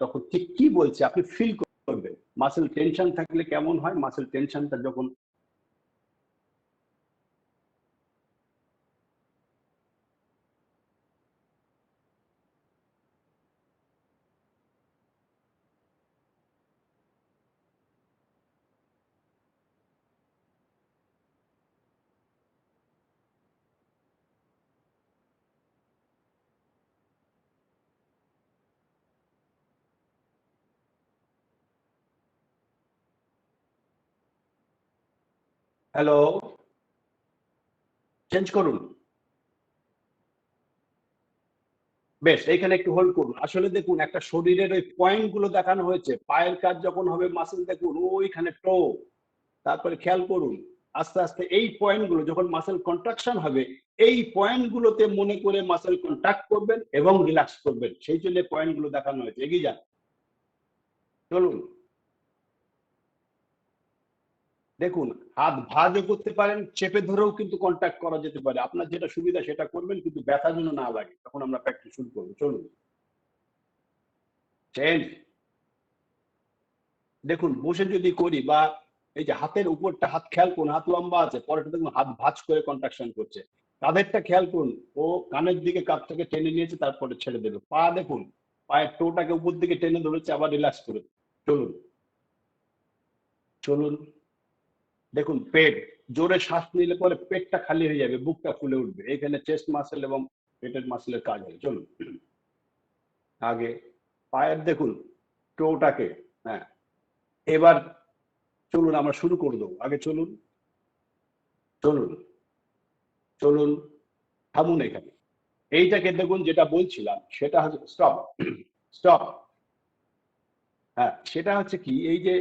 তখন ঠিক কি বলছে আপনি ফিল করবেন। মাসেল টেনশন থাকলে কেমন হয়, মাসেল টেনশনটা যখন হ্যালো চেঞ্জ করুন। বেশ, এইখানে একটু হোল্ড করুন। আসলে দেখুন একটা শরীরের ওই পয়েন্ট গুলো দেখানো হয়েছে, পায়ের কাজ যখন হবে মাসেল দেখুন ওইখানে টো, তারপরে খেয়াল করুন আস্তে আস্তে এই পয়েন্ট গুলো যখন মাসেল কন্ট্রাকশন হবে, এই পয়েন্ট গুলোতে মনে করে মাসেল কন্ট্রাক্ট করবেন এবং রিল্যাক্স করবেন, সেই জন্য পয়েন্ট গুলো দেখানো হয়েছে। এগিয়ে যান, চলুন। দেখুন হাত ভাঁজও করতে পারেন, চেপে ধরেও কিন্তু কন্ট্যাক্ট করা যেতে পারে, আপনার যেটা সুবিধা সেটা করবেন, কিন্তু ব্যথা যেন না লাগে। তখন আমরা প্র্যাকটিস শুরু করবো। চলুন চেঞ্জ। দেখুন বসে যদি করি বা এই যে হাতের উপরটা হাত খেয়াল করুন, হাত লম্বা আছে, পরেটা দেখুন হাত ভাঁজ করে কন্ট্রাকশন করছে। কাঁধেরটা খেয়াল করুন, ও কানের দিকে কাঁধটাকে টেনে নিয়েছে তারপরে ছেড়ে দেবে। পা দেখুন পায়ের টোটাকে উপর দিকে টেনে ধরেছে, আবার রিল্যাক্স করে। চলুন চলুন। দেখুন পেট, জোরে শ্বাস নিলে পরে পেটটা খালি হয়ে যাবে, বুকটা ফুলে উঠবে, এখানে চেস্ট মাসেল এবং পেটের মাসেলের কাজ হয়। চলুন আগে পায়ের দেখুন টোটাকে, হ্যাঁ এবার চলুন আমরা শুরু করে দেবো। আগে চলুন চলুন চলুন, থামুন এখানে। এইটাকে দেখুন যেটা বলছিলাম সেটা হচ্ছে স্টপ স্টপ। হ্যাঁ সেটা হচ্ছে কি, এই যে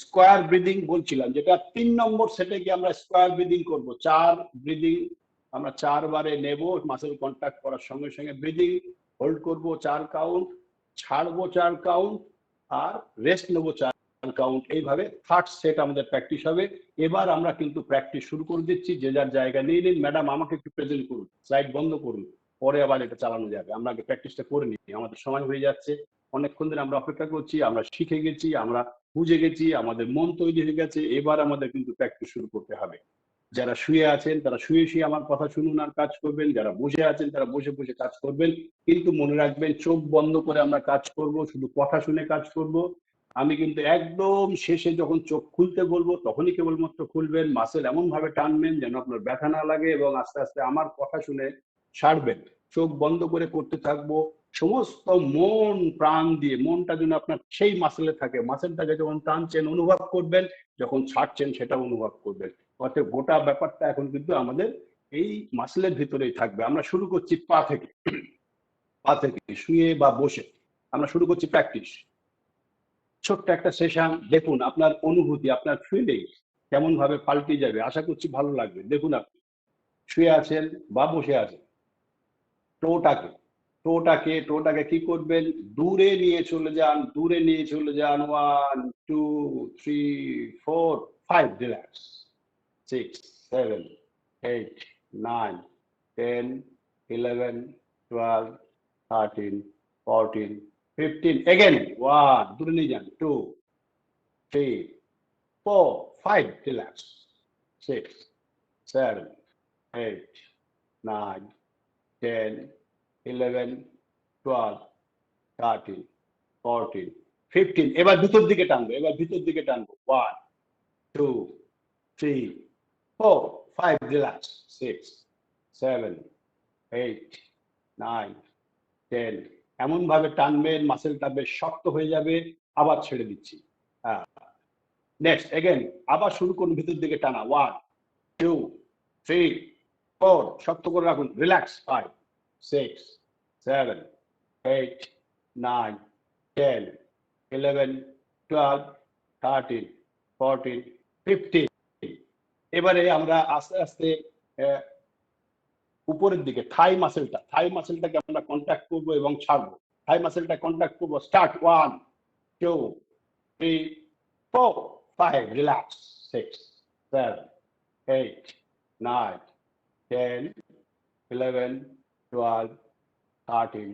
স্কোয়ার ব্রিদিং বলছিলাম, যেটা 3 নম্বর সেটে গিয়ে আমরা স্কোয়ার ব্রিদিং করবো। 4 ব্রিদিং আমরা 4 বারে নেব, মাসেল কন্ট্যাক্ট করার সঙ্গে সঙ্গে ব্রিদিং হোল্ড করব 4 কাউন্ট, ছাড়বো 4 কাউন্ট, আর রেস্ট নেবো 4 কাউন্ট। এইভাবে থার্ড সেট আমাদের প্র্যাকটিস হবে। এবার আমরা কিন্তু প্র্যাকটিস শুরু করে দিচ্ছি, যে যার জায়গা নিয়ে নিন। ম্যাডাম আমাকে একটু প্রেজেন্ট করুন, স্লাইড বন্ধ করুন, পরে আবার এটা চালানো যাবে। আমরা আগে প্র্যাকটিসটা করে নিই, আমাদের সময় হয়ে যাচ্ছে, অনেকক্ষণ ধরে আমরা অপেক্ষা করছি, আমরা শিখে গেছি, আমরা বুঝে গেছি, আমাদের মন তৈরি হয়ে গেছে। এবার আমাদের কিন্তু প্র্যাকটিস শুরু করতে হবে। যারা শুয়ে আছেন তারা শুয়ে শুয়ে আমার কথা শুনুন আর কাজ করবেন, যারা বসে আছেন তারা বসে বসে কাজ করবেন, কিন্তু মনে রাখবেন চোখ বন্ধ করে আমরা কাজ করব, শুধু কথা শুনে কাজ করব। আমি কিন্তু একদম শেষে যখন চোখ খুলতে বলবো তখনই কেবলমাত্র খুলবেন, মাসেল এমন ভাবে টানবেন যেন আপনার ব্যথা না লাগে, এবং আস্তে আস্তে আমার কথা শুনে ছাড়বেন। চোখ বন্ধ করে করতে থাকবো, সমস্ত মন প্রাণ দিয়ে, মনটা যেন আপনার সেই মাসেলে থাকে, মাসেলটাকে যখন টানছেন অনুভব করবেন, যখন ছাড়ছেন সেটা অনুভব করবেন। অর্থাৎ গোটা ব্যাপারটা এখন কিন্তু আমাদের এই মাসেলের ভিতরেই থাকবে। আমরা শুরু করছি পা থেকে, পা থেকে শুয়ে বা বসে আমরা শুরু করছি প্র্যাকটিস। ছোট্ট একটা সেশন, দেখুন আপনার অনুভূতি, আপনার ফিলিং কেমন ভাবে পাল্টে যাবে। আশা করছি ভালো লাগবে। দেখুন আপনি শুয়ে আছেন বা বসে আছেন, টোটাকে টোটাকে টোটাকে কি করবেন, দূরে নিয়ে চলে যান, দূরে নিয়ে চলে যান। 1 2 3 4 5, রিল্যাক্স। 6 7 8 9 10 11 12 13 14 15, again 1, দূরে নিয়ে যান, 2 3 4 5, রিল্যাক্স। 6 7 8 9 10 11 12 13 14 15, এবার ভিতর দিকে টানবো, এবার ভিতর দিকে টানবো। 1 2 3 4 5, রিল্যাক্স। 6 7 8 9 10, এমন ভাবে টানবেন মাসেলটা বেশ শক্ত হয়ে যাবে। আবার ছেড়ে দিচ্ছি। নেক্সট, এগেন আবার শুরু করুন, ভিতর দিকে টানা। 1 2 3 4, শক্ত করে রাখুন, রিল্যাক্স। 5 6 7 8 9 10 11 12 13 14 15। এবারে আমরা আস্তে আস্তে উপরের দিকে থাই মাসেলটাকে আমরা কন্ট্যাক্ট করবো এবং ছাড়বো। থাই মাসেলটা কন্ট্যাক্ট করবো। Start. 1 2 3 4 5, relax. 6 7 8 9 10 11 12 13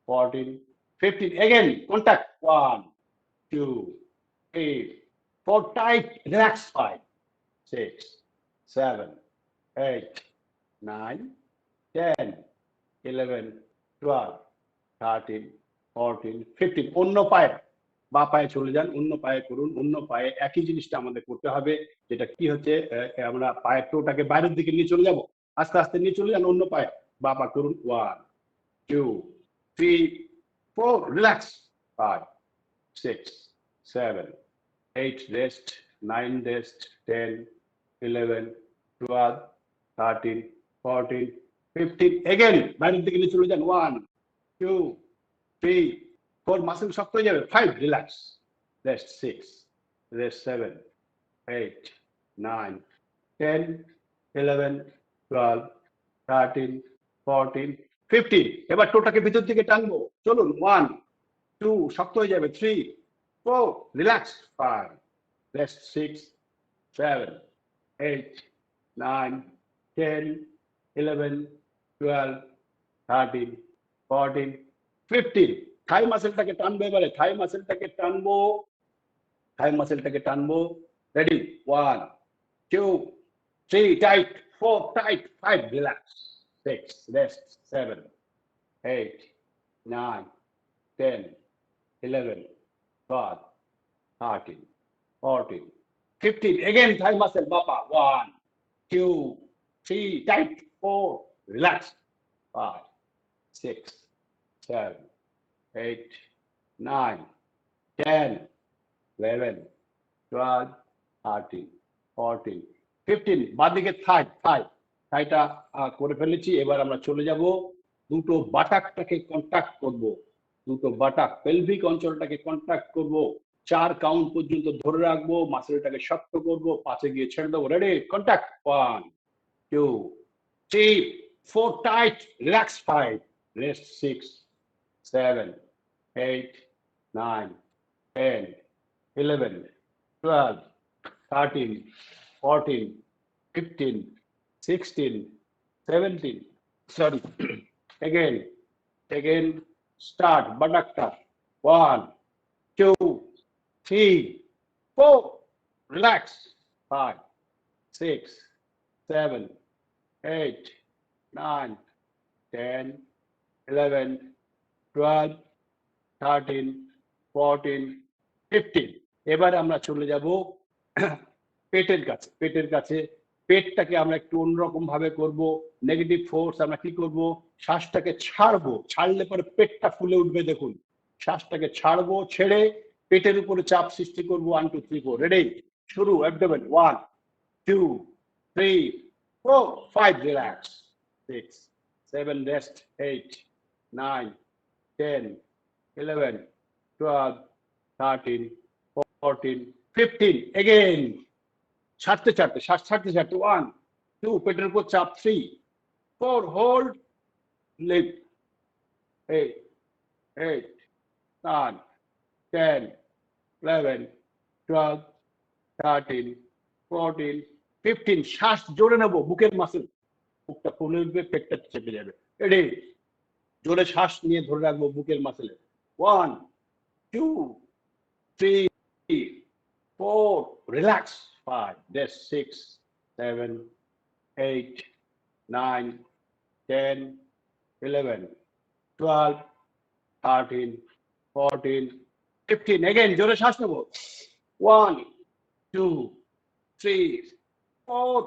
14 15, again contact. 1 2 3 4, tight, relax. 5 6 7 8 9 10 11 12 13 14 15, অন্য পায়ে, বা পায়ে চলে যান, অন্য পায়ে করুন। অন্য পায়ে একই জিনিসটা আমাদের করতে হবে, যেটা কি হচ্ছে, আমরা পায়ের টোটাকে বাইরের দিকে নিয়ে চলে যাব। আস্তে আস্তে নিয়ে চলে যান অন্য পায়ে, বা পা করুন। 1 2 3 4, রিল্যাক্স। 5 6 7 8, রেস্ট। 9, রেস্ট। 10 11 12 13 14 15, again বাইরের দিকে নিয়ে চলে যান। 1 2 3 4, মাসেল শক্ত হয়ে যাবে। 5, রিল্যাক্স। রেস্ট। 6 রেস্ট। 7 8 9 10 11 12 13 14 15, এবার টোটাকে ভিতর দিকে টানবো। চলুন। 1 2, শক্ত হয়ে যাবে। 3 4, রিল্যাক্স। 5 রেস্ট। 6 7 8 9 10 11 12 13 14 15, থাই মাসেলটাকে টানবো। এবারে থাই মাসেলটাকে টানবো, থাই মাসেলটাকে টানবো। Ready. 1 2 3, tight. 4, tight. 5, relax. 6 rest. 7 8 9 10 11 12 13 14 15, again thigh muscle, bapa. 1 2 3, tight. 4, relax. 5 6 7 8 9 10 11 12 13 14 15, বাদিকে থাইটা করে ফেলেছি। এবার আমরা চলে যাব, দুটো বাটাকটাকে কন্ট্যাক্ট করব, দুটো বাটাক পেলভিক অঞ্চলটাকে কন্ট্যাক্ট করব। 4 কাউন্ট পর্যন্ত ধরে রাখবো, মাসেলটাকে শক্ত করব, 5-এ গিয়ে ছেড়ে দেবো। Ready, contact. 1 2 3 4, tight, relax. 5 rest. 6 7 8 9 10 11 12 13 14 15 16 17, sorry, again start, batakta. 1 2 3 4, relax. 5 6 7, 8, 9, 10, 11, 12, 13, 14, 15. এবার আমরা চলে যাব পেটের কাছে। পেটটাকে আমরা একটু অন্যরকম ভাবে করব। নেগেটিভ ফোর্স আমরা কি করব? শ্বাসটাকে ছাড়বো, ছাড়লে পরে পেটটা ফুলে উঠবে। দেখুন, শ্বাসটাকে ছাড়বো, ছেড়ে পেটের উপরে চাপ সৃষ্টি করব। 1 2 3 4 রেডি, শুরু। অ্যাবডোমেন 1 2 3 4 5 রিল্যাক্স, 6 7 রেস্ট, 8 9 10 11 12 13 14 15 again, ছাড়তে শ্বাস ছাড়তে 1 2 পেটের উপর চাপ, 3 4 হোল্ড, লিফট, 8 8 9 10 11 12 13 14 15। শ্বাস জোরে নেবো, বুকের মাসেল, বুকটা ফুলে উঠবে, পেটটা চেপে যাবে। রেডি, জোরে শ্বাস নিয়ে ধরে রাখবো বুকের মাসেলে। 1 2 3 4 রিল্যাক্স, 5 that's 6 7 8 9 10 11 12 13 14 15 again, জোরে শ্বাস নেবো। 1 2 3 4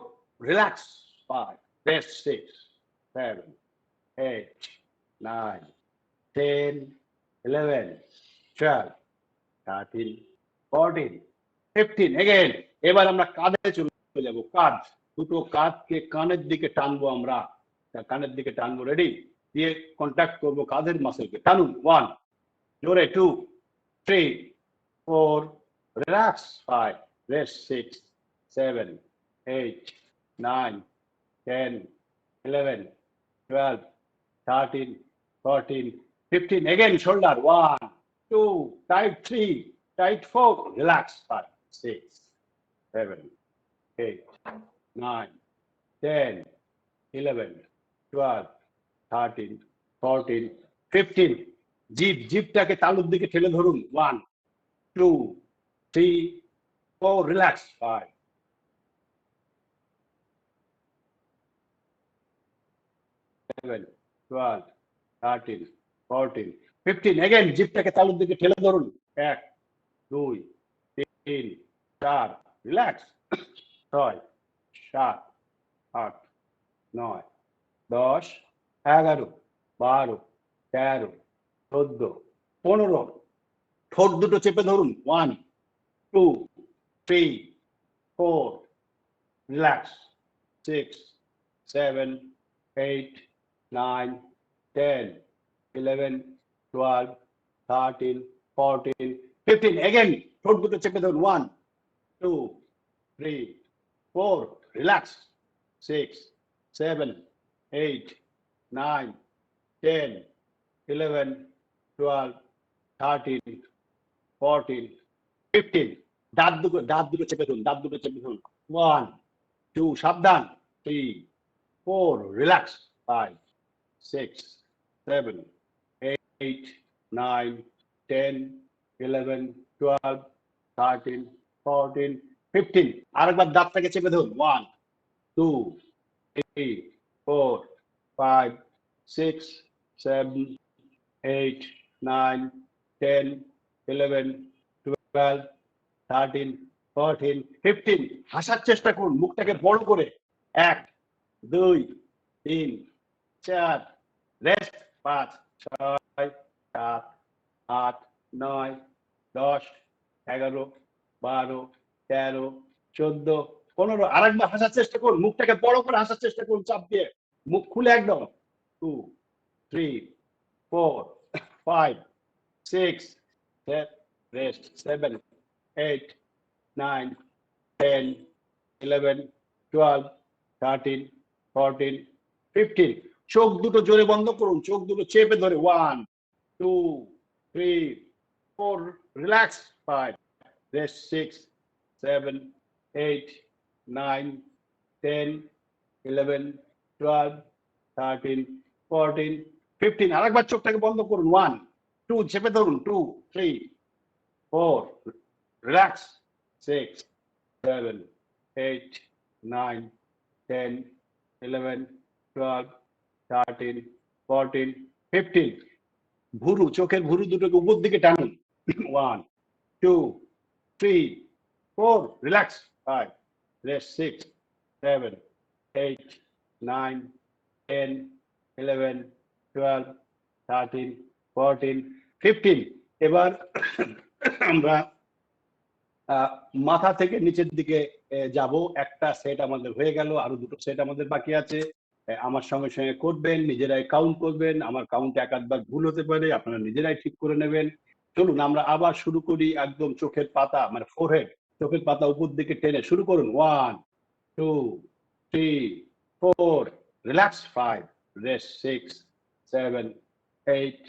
রিল্যাক্স, 5 that's 6 7 8 9 10 11 12 13 14 15 again। এবার আমরা কাঁধে চলে যাব। কাঁধ, দুটো কাঁধকে কানের দিকে টানবো আমরা, কানের দিকে টানবো। রেডি, দিয়ে কন্ট্যাক্ট করবো কাঁধের মাসেলকে। টানুন। 1 জোরে, 2 3 4 relax, 5 rest, 6 7 8 9 10 11 12 13 14 15 again, shoulder, 1 2 tight, 3 tight, 4 relax, 5 6 7 8 9 10 11 12 13 14 15। জিভটাকে তালুর দিকে ঠেলে ধরুন। 1 2 3 4 রিল্যাক্স, 5 7 12 13 14 15 again, জিভটাকে তালুর দিকে ঠেলে ধরুন। 1 2 3 4 রিল্যাক্স, 6 7 8 9 10 11 12 13 14 15। ঠোঁট দুটো চেপে ধরুন। 1 2 3 4 রিল্যাক্স, 6 7 8 9 10 11 12 13 14 15 again, ঠোঁট দুটো চেপে ধরুন। 1 2 3 4 রিল্যাক্স, 6 7 8 9 10 11 12 13 14 15। দাঁত দুটো চেপে ধরুন। 1 2 সাবধান, 3 4 রিল্যাক্স, 5 6 7 8 9 10 11 12 13 14 15। আরেকবার দাঁতটাকে চেপে ধরুন। 1 2 3 4 5 6 7 8 9 10 11 12 13 14 15। হাসার চেষ্টা করুন, মুখটাকে বড় করে। 1 2 3 4 রেস্ট, 5 6 7 8 9 10 11 12 13 14 15। আরেকবার হাসার চেষ্টা করুন, মুখটাকে বড় করে হাসার চেষ্টা করুন, চাপ দিয়ে, মুখ খুলে একদম। 2 3 4 5 6 রেস্ট, 7 8 9 10 11 12 13 14 15। চোখ দুটো জোরে বন্ধ করুন, চোখ দুটো চেপে ধরে। 1 2 3 4 রিল্যাক্স, 5 রেস্ট, 6 7 8 9 10 11 12 13 14 15। আরেকবার চোখটাকে বন্ধ করুন। 1 2 চেপে ধরুন, 2 3 4 রিল্যাক্স, 6 7 8 9 10, 11, 12, 13, 14, 15. ভুরু, চোখের ভুরু দুটোকে উপর দিকে টানুন। 1, 2, 3, 4, রিল্যাক্স। 5, rest. 6, 7, 8, 9, 10, 11, 12, 13, 14, 15. এবার আমরা মাথা থেকে নিচের দিকে যাব। একটা সেট আমাদের হয়ে গেল, আরো দুটো সেট আমাদের বাকি আছে। আমার সঙ্গে সঙ্গে করবেন, নিজেরাই কাউন্ট করবেন। আমার কাউন্ট এক আধবার ভুল হতে পারে, আপনারা নিজেরাই ঠিক করে নেবেন। চলুন আমরা আবার শুরু করি। একদম চোখের পাতা মানে ফোরহেড, চোখের পাতা উপর দিকে টেনে শুরু করুন। 1, 2, 3, 4, রিল্যাক্স। 5, রেস্ট। 6, 7, 8,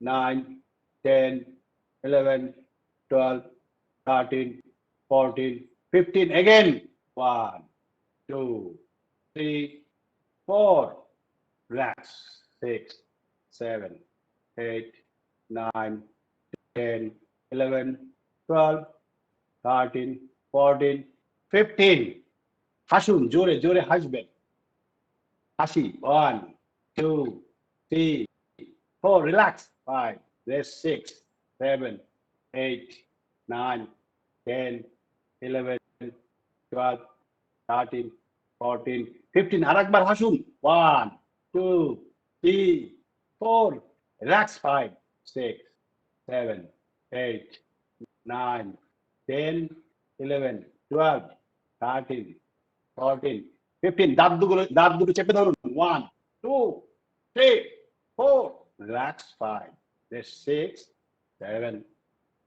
9, 10, 11, 12, 13, 14, 15. Again. 1, 2, 3, 4. Relax. 6, 7, 8, 9, 10, 11, 12, 13, 14, 15. হাসুন, জোরে জোরে হাসবেন। হাসি। 1, 2, 3, 4. Relax. 5, rest. 6, 7, 8, 9, 10, 11, 12, 13, 14, 15. আরেকবার হাসুন। 1, 2, 3, 4. Relax. 5, 6, 7, 8, 9, 10, 11, 12, 13, 14, 15. দাঁত দুটো চেপে ধরুন। 1, 2, 3, 4. Relax. 5, 6, 7,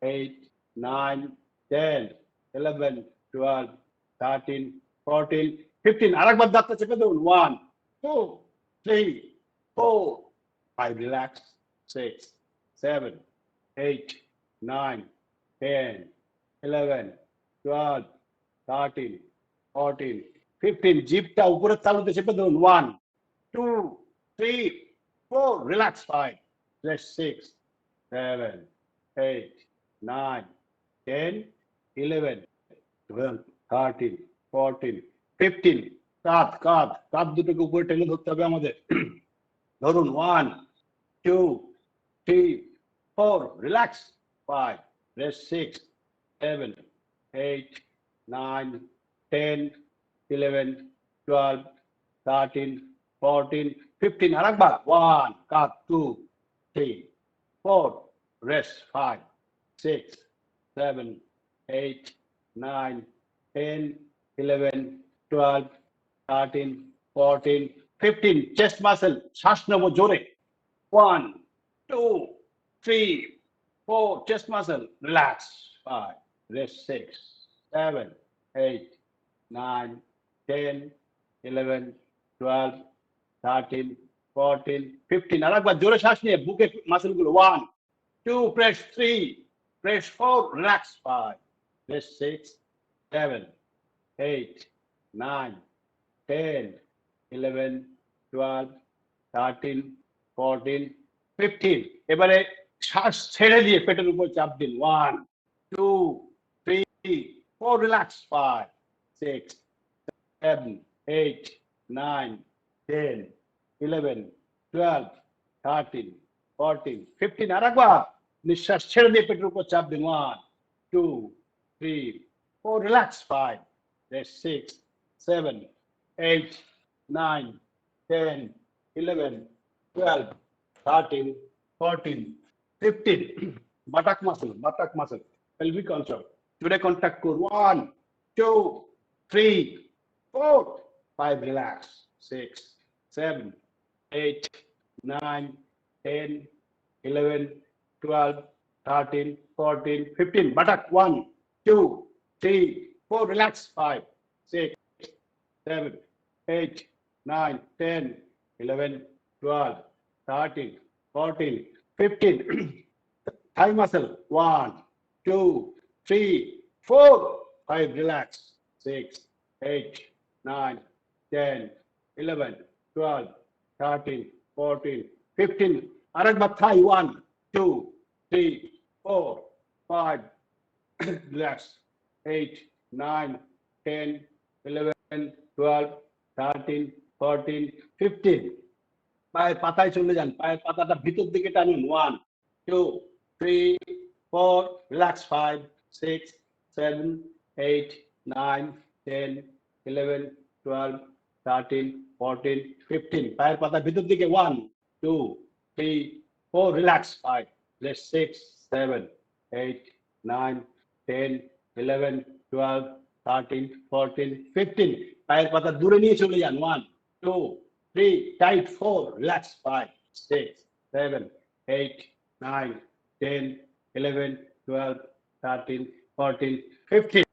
8, 9, 10, 11, 12, 13, 14, 15. আরেকবার দাঁতটা চেপে ধরুন। 1, 2, 3, 4, 5. Relax. 6, 7, 8, 9, 10, 11, 12, 13, 14, 15. জিভটা উপরের তালুতে চেপে ধরুন। 1, 2, 3, 4. Relax. 5, 6, 7, 8, 9, 10, 11, 12, 13, 14, 15. কাঁধ দুটোকে উপরে টেনে ধরতে হবে আমাদের। ধরুন। 1, 2, 3, 4. রিল্যাক্স। 5, rest. 6, 7, 8, 9, 10, 11, 12, 13, 14, 15. আরেকবার। 1, কাঁধ। 2, 3, 4. Rest. 5, 6, 7, 8, 9, 10, 11, 12, 13, 14, 15. Chest muscle. শ্বাস নেব জোরে। 1, 2, 3, 4. Chest muscle. Relax. 5, rest. 6, 7, 8, 9, 10, 11, 12, 13, 14, 15. আরেকবার জোরে শ্বাস নিয়ে বুকে মাসেল গুলো। 1, 2, press. 3, press. 4, relax. 5, press. 6, 7, 8, 9, 10, 11, 12, 13, 14, 15. এবারে শ্বাস ছেড়ে দিয়ে পেটের উপর চাপ দিন। 1, 2, 3, 4. রিল্যাক্স। 5, 6, 7, 8, 9, 10, 11, 12, 13, 14, 15. আরেকবার নিঃশ্বাস ছেড়ে দিয়ে পেটের উপর চাপ দিন। 1, 2, 3, 4. Relax. 5, 6, 7, 8, 9, 10, 11, 12, 13, 14, 15. Buttock muscle, pelvic control. জোরে কন্ট্যাক্ট কর। 1, 2, 3, 4, 5. Relax. 6, 7, 8, 9, 10, 11, 12, 13, 14, 15. Buttock. 1, 2, 3, 4. Relax. 5, 6, 7, 8, 9, 10, 11, 12, 13, 14, 15. Thigh muscle. 1, 2, 3, 4, 5. Relax. 6, 8, 9, 10, 11, 12, 13, 14, 15. Arakbat thigh. 1, 2, 3, 4, 5. Relax. 8, 9, 10, 11, 12, 13, 14, 15. পায়ের পাতায় চলে যান, পায়ের পাতাটা ভিতর দিকে টানুন। 1, 2, 3, 4, রিল্যাক্স। 5, 6, 7, 8, 9, 10, 11, 12, 13, 14, 15. পায়ের পাতা ভিতর দিকে। 1, 2, 3, 4, রিল্যাক্স। 5, 6, 7, 8, 9, 10, 11, 12, 13, 14, 15. পায়ের পাতা দূরে নিয়ে চলে যান। 1, 2, 3, tight. 4, relax. 5, 6, 7, 8, 9, 10, 11, 12, 13, 14, 15.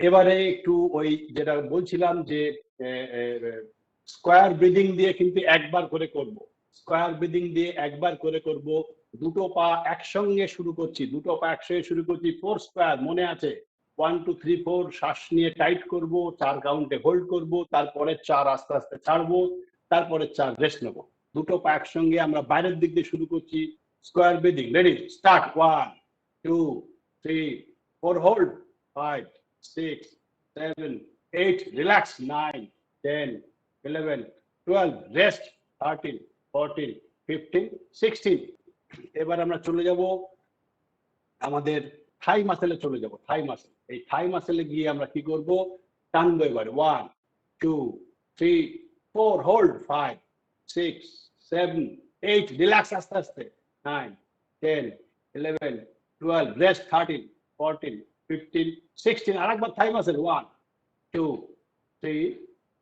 এবারে একটু ওই যেটা বলছিলাম যে স্কোয়ার ব্রিদিং দিয়ে কিন্তু একবার করে করব। স্কোয়ার ব্রিদিং দিয়ে একবার করে করব। দুটো পা একসঙ্গে শুরু করছি, দুটো পা একসঙ্গে শুরু করছি। 4 স্কোয়ার মনে আছে? 1, 2, 3, 4 শ্বাস নিয়ে টাইট করব, 4 কাউন্টে হোল্ড করব, তারপরে 4 আস্তে আস্তে ছাড়বো, তারপরে 4 রেস্ট নেব। দুটো পা একসঙ্গে আমরা বাইরের দিক দিয়ে শুরু করছি। Square breathing, ready, start. 1, 2, 3, 4, hold. 5, 6, 7, 8, relax. 9, 10, 11, 12, rest. 13, 14, 15, 16. এবার আমরা চলে যাব আমাদের থাই মাসেলে চলে যাব। থাই মাসেল, এই থাই মাসেলে গিয়ে আমরা কি করব? টানবো এবার। 1, 2, 3, 4, হোল্ড। 5, 6, 7, 8, রিল্যাক্স আস্তে আস্তে। 9, 10, 11, 12, রেস্ট। 13, 14, 15, 16. আরেকবার থাই মাসেল। 1, 2, 3,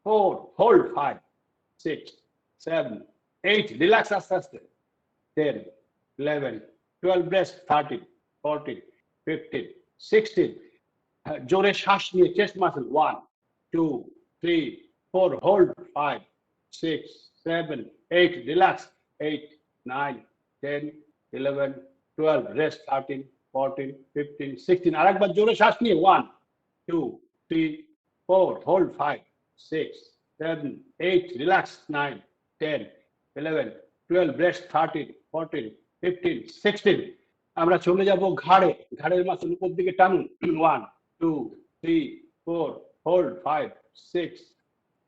4, হোল্ড। 5, 6, 7, 8, রিল্যাক্স আস্তে আস্তে। 10, 11, 12, রেস্ট। 13, 14, 15, 16. জোরে শ্বাস নিয়ে chest muscle. 1, 2, 3, 4, hold. 5, 6, 7, 8, relax. 8, 9, 10, 11, 12, rest. 13, 14, 15, 16. আরেকবার জোরে শ্বাস নিয়ে। 1, 2, 3, 4, হোল্ড। 5, 6, 7, 8, রিল্যাক্স। 9, 10, 11, 12, রেস্ট। 13, 14, 15, 16. আমরা চলে যাব ঘাড়ে। ঘাড়ের মাসেল উপর দিকে টানুন। 1, 2, 3, 4, হোল্ড। 5, 6,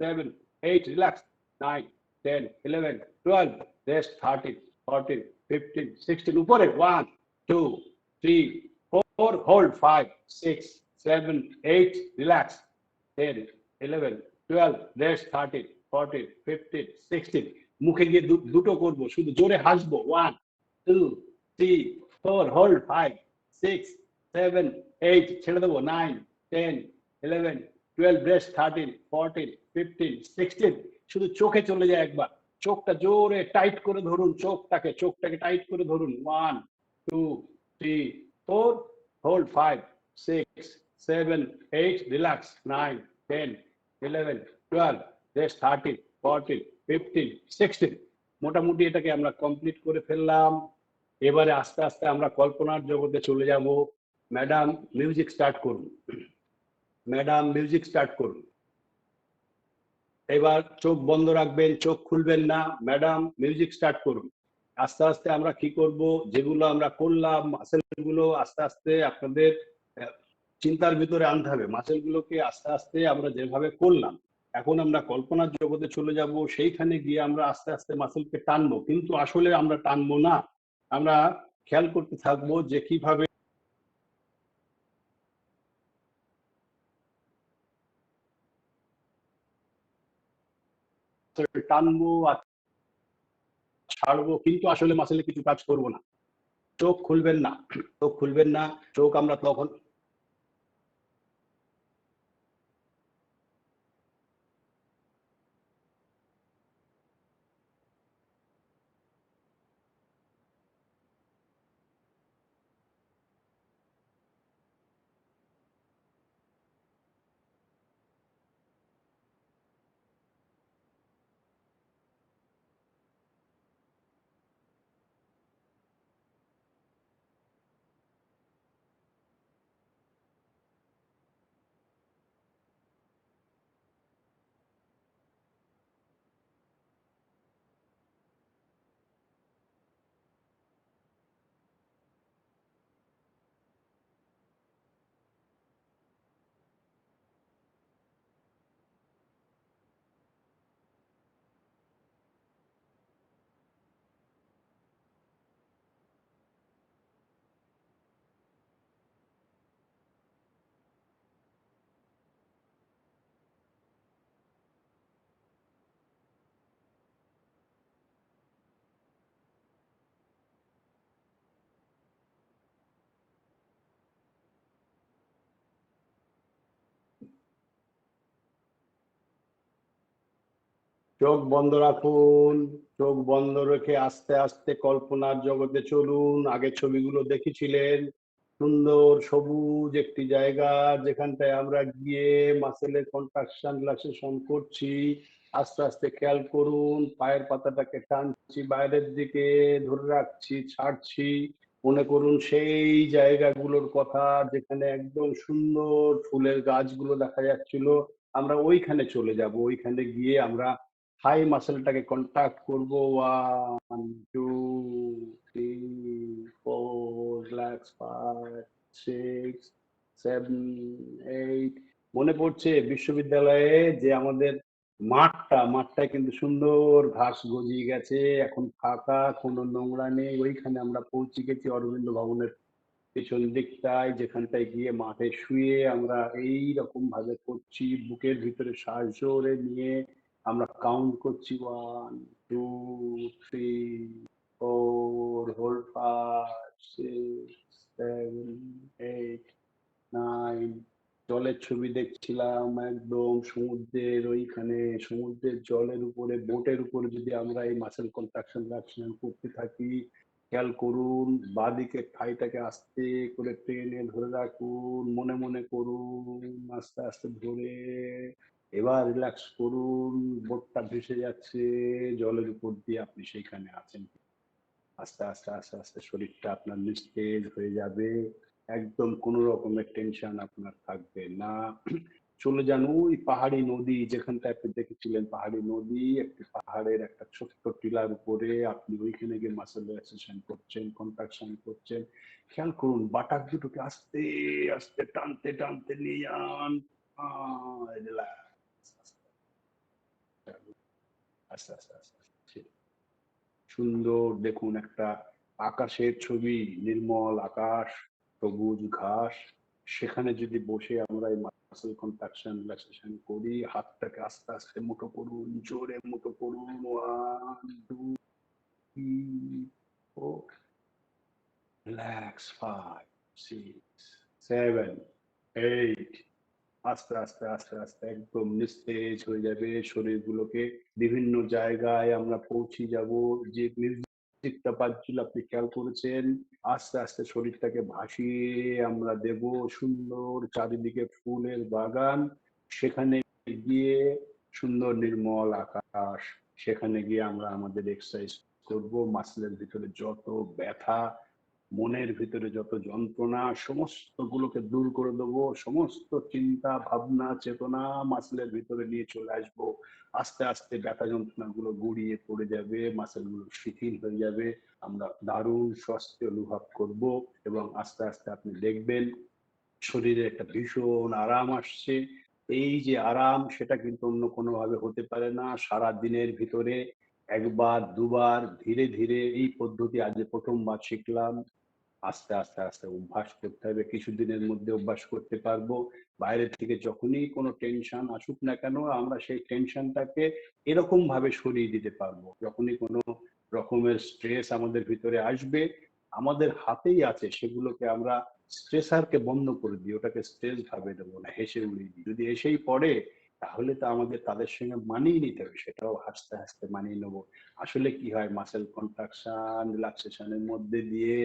7, 8, রিল্যাক্স। 9, 10, 11, 12, রেস্ট। 13, 14, 15, 16. উপরে। 1, 2, 3, 4, হোল্ড। 5, 6, 7, 8, রিল্যাক্স। 10, 11, 12, রেস্ট। 13, 14, 15, 16. মুখে গিয়ে দুটো করব, শুধু জোরে হাসবো। 1, 2, 3, 4, হোল্ড। 5, 6, 7, 8, ছেড়ে দেবো। 9, 10, 11, 12, রেস্ট। 13, 14, 15, 16. শুধু চোখে চলে যায় একবার। চোখটা জোরে টাইট করে ধরুন। চোখটাকে টাইট করে ধরুন। 1, 2, 3, 4, হোল্ড। 5, 6, 7, 8, রিল্যাক্স। 9, 10, 11, 12, রেস্ট। 13, 14, 15, 16. মোটামুটি এটাকে আমরা কমপ্লিট করে ফেললাম। এবারে আস্তে আস্তে আমরা কল্পনার জগতে চলে যাব। ম্যাডাম মিউজিক স্টার্ট করুন। ম্যাডাম মিউজিক স্টার্ট করুন। এবার চোখ বন্ধ রাখবেন, চোখ খুলবেন না। ম্যাডাম মিউজিক স্টার্ট করুন। আস্তে আস্তে আমরা কি করব, যেগুলো আমরা করলাম মাসেলগুলো আস্তে আস্তে আপনাদের চিন্তার ভিতরে আনতে হবে। মাসেলগুলোকে আস্তে আস্তে আমরা যেভাবে করলাম, এখন আমরা কল্পনার জগতে চলে যাব। সেইখানে গিয়ে আমরা আস্তে আস্তে মাসেলকে টানবো, কিন্তু আসলে আমরা টানবো না। আমরা খেয়াল করতে থাকবো যে কিভাবে টানবো আর ছাড়বো, কিন্তু আসলে মাসেলে কিছু কাজ করবো না। চোখ খুলবেন না, চোখ খুলবেন না। চোখ আমরা তখন চোখ বন্ধ রাখুন, চোখ বন্ধ রেখে আস্তে আস্তে কল্পনার জগতে চলুন। আগে ছবিগুলো দেখেছিলেন, সুন্দর সবুজ একটি জায়গা যেখানটায় আমরা গিয়ে মাসেলের কন্ট্রাকশন রিল্যাক্সেশন করছি। আস্তে আস্তে খেয়াল করুন, পায়ের পাতাটাকে টানছি বাইরের দিকে, ধরে রাখছি, ছাড়ছি। মনে করুন সেই জায়গাগুলোর কথা যেখানে একদম সুন্দর ফুলের গাছগুলো দেখা যাচ্ছিল। আমরা ওইখানে চলে যাব, ওইখানে গিয়ে আমরা থাই মাসেলটাকে কন্ট্যাক্ট করবো। 1 2 3 4 রিল্যাক্স 5 6 7 8। মনে পড়ছে বিশ্ববিদ্যালয়ে যে আমাদের মাঠটায় কিন্তু সুন্দর ঘাস গজিয়ে গেছে, এখন ফাঁকা, কোনো নোংরা নেই। ওইখানে আমরা পৌঁছে গেছি অরবিন্দ ভবনের পেছন দিকটায়, যেখানটায় গিয়ে মাঠে শুয়ে আমরা এই রকম ভাবে করছি, বুকের ভিতরে শ্বাস জোরে নিয়ে আমরা কাউন্ট করছি 1 2 3 4, হোল্ড 5 6 7 8 9। জলের ছবি দেখছিলাম, একদম সমুদ্রের ওইখানে, সমুদ্রের জলের উপরে, বোটের উপরে যদি আমরা এই মাসেল কন্ট্রাকশন করতে থাকি। খেয়াল করুন, বাঁদিকে থাইটাকে আস্তে করে টেনে ধরে রাখুন, মনে মনে করুন, আস্তে আস্তে ধরে এবার রিল্যাক্স করুন। বোটটা ভেসে যাচ্ছে জলের উপর দিয়ে, আপনি সেইখানে আছেন। আস্তে আস্তে আস্তে আস্তে শরীরটা আপনার নিস্তেজ হয়ে যাবে, একদম কোনো রকমের টেনশন আপনার থাকবে না। চলে যান ওই পাহাড়ি নদী, যেখানটা আপনি দেখেছিলেন পাহাড়ি নদী, একটি পাহাড়ের একটা ছোট্ট টিলার উপরে আপনি ওইখানে গিয়ে মাসেল রিল্যাক্সেশন করছেন, কন্ট্রাকশন করছেন। খেয়াল করুন বাটাক দুটোকে আস্তে আস্তে টানতে টানতে নিয়ে যান। রিল্যাক্স, আস্তে আস্তে আস্তে আস্তে। সুন্দর দেখুন একটা আকাশের ছবি, নির্মল আকাশ, সবুজ ঘাস, সেখানে যদি বসে আমরা এই মাসেল কন্ট্রাকশন রিল্যাক্সেশন করি। হাতটাকে আস্তে আস্তে মুঠো করুন, জোরে মুঠো করুন। 1 2 3 4 রিল্যাক্স 5 6 7 8। আস্তে আস্তে আস্তে আস্তে একদম নিস্তেজ হয়ে যাবে শরীরগুলোকে। বিভিন্ন জায়গায় আমরা পৌঁছে যাব। যে মিউজিকটা বাজছিল আপনি খেয়াল করেছেন, আস্তে আস্তে শরীরটাকে ভাসিয়ে আমরা দেব সুন্দর চারিদিকে ফুলের বাগান, সেখানে গিয়ে সুন্দর নির্মল আকাশ, সেখানে গিয়ে আমরা আমাদের এক্সারসাইজ করব। মাসলের ভিতরে যত ব্যথা, মনের ভিতরে যত যন্ত্রণা, সমস্ত গুলোকে দূর করে দেবো। সমস্ত চিন্তা ভাবনা চেতনা মাসলের ভিতরে নিয়ে চলে আসবো। আস্তে আস্তে ব্যথা যন্ত্রণা গুলো গড়িয়ে পড়ে যাবে, মাসেল গুলো শিথিল হয়ে যাবে, আমরা দারুণ স্বস্তি অনুভব করব। এবং আস্তে আস্তে আপনি দেখবেন শরীরে একটা ভীষণ আরাম আসছে। এই যে আরাম, সেটা কিন্তু অন্য কোনো ভাবে হতে পারে না। সারা দিনের ভিতরে একবার দুবার ধীরে ধীরে এই পদ্ধতি আজ প্রথমবার শিখলাম। আস্তে আস্তে আস্তে অভ্যাস করতে হবে, কিছুদিনের মধ্যে অভ্যাস করতে পারবো। বাইরে থেকে যখনই কোনো টেনশন আসুক না কেন, আমরা সেই টেনশনটাকে এরকম ভাবে সরিয়ে দিতে পারবো। যখনই কোনো রকমের স্ট্রেস আমাদের ভিতরে আসবে, আমাদের হাতেই আছে সেগুলোকে আমরা স্ট্রেসারকে বন্ধ করে দিই, ওটাকে স্ট্রেস ভাবে দেবো না, হেসে উড়িয়ে দিই। যদি এসেই পড়ে তাহলে তো আমাদের তাদের সঙ্গে মানিয়ে নিতে হবে, সেটাও হাসতে হাসতে মানিয়ে নেবো। আসলে কি হয়, মাসেল কন্ট্রাকশন রিল্যাক্সেশনের মধ্যে দিয়ে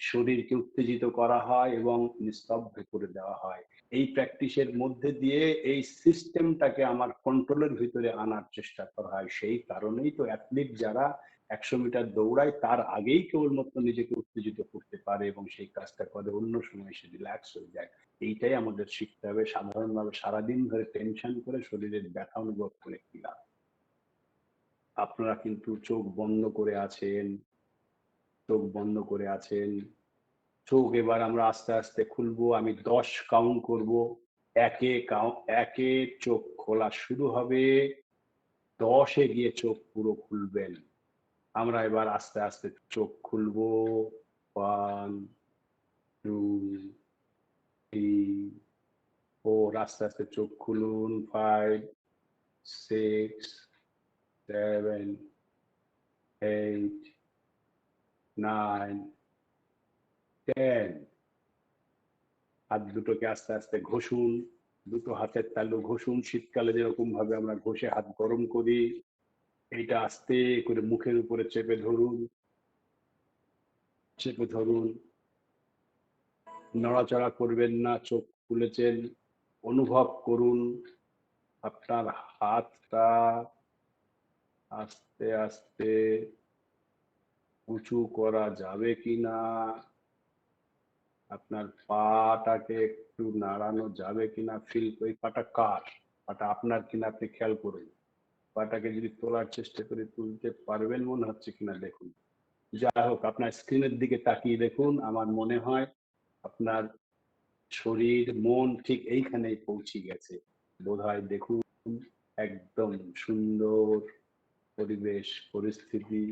শরীরকে উত্তেজিত করা হয় এবং নিস্তব্ধ করে দেওয়া হয়। এই প্র্যাকটিসের মধ্যে দিয়ে এই সিস্টেমটাকে আমার কন্ট্রোলের ভিতরে আনার চেষ্টা করা হয়। সেই কারণেই তো অ্যাথলিট যারা 100 মিটার দৌড়ায় তার আগেই কেবলমাত্র নিজেকে উত্তেজিত করতে পারে এবং সেই কাজটা করে, অন্য সময় সে রিল্যাক্স হয়ে যায়। এইটাই আমাদের শিখতে হবে। সাধারণভাবে সারাদিন ধরে টেনশন করে শরীরের ব্যথা অনুভব করে কি লাভ। আপনারা কিন্তু চোখ বন্ধ করে আছেন, চোখ বন্ধ করে আছেন। চোখ এবার আমরা আস্তে আস্তে খুলবো, আমি 10 কাউন্ট করব। একে চোখ খোলা শুরু হবে, 10-এ গিয়ে চোখ পুরো খুলবেন। আমরা এবার আস্তে আস্তে চোখ খুলবো। 1 2 3 4, আস্তে আস্তে চোখ খুলুন। 5 6 7 8 9 10। হাত দুটোকে আস্তে আস্তে ঘষুন, দুটো হাতের তালু ঘষুন, শীতকালে যেরকম ভাবে আমরা ঘষে হাত গরম করি। এইটা আস্তে করে মুখের উপরে চেপে ধরুন, চেপে ধরুন, নড়াচড়া করবেন না, চোখ খুলেছেন। অনুভব করুন আপনার হাতটা আস্তে আস্তে উঁচু করা যাবে কিনা, আপনার পাটাকে একটু নাড়ানো যাবে কিনা, ফিল। ওই পাটা কার? পাটা আপনার কিনা আপনি খেয়াল করুন। পাটাকে যদি তোলার চেষ্টা করে তুলতে পারবেন মনে হচ্ছে কিনা দেখুন। যাই হোক, আপনার স্ক্রিনের দিকে তাকিয়ে দেখুন। আমার মনে হয় আপনার শরীর মন ঠিক এইখানেই পৌঁছে গেছে বোধহয়। দেখুন, একদম সুন্দর পরিবেশ পরিস্থিতি,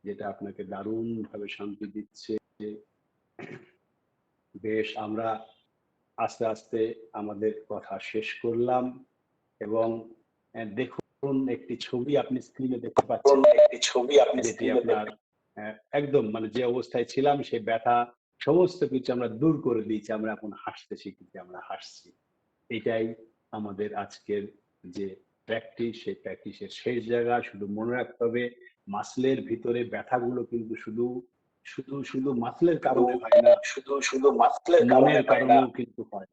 যেটা আপনাকে দারুণ ভাবে শান্তি দিচ্ছে। বেশ, আমরা আস্তে আস্তে আমাদের কথা শেষ করলাম এবং দেখুন একটি ছবি আপনি স্ক্রিনে দেখতে পাচ্ছেন, যেটি আপনার একদম মানে যে অবস্থায় ছিলাম সেই ব্যথা সমস্ত কিছু আমরা দূর করে দিয়েছি। আমরা এখন হাসতে শিখেছি, আমরা হাসছি। এটাই আমাদের আজকের যে প্র্যাকটিস, সেই প্র্যাকটিসের শেষ জায়গা। শুধু মনে রাখতে হবে, মাসলের ভিতরে ব্যথাগুলো কিন্তু শুধু শুধু শুধু মাসলের কারণে হয় না, শুধু মাসলের মনের কারণেও কিন্তু হয়।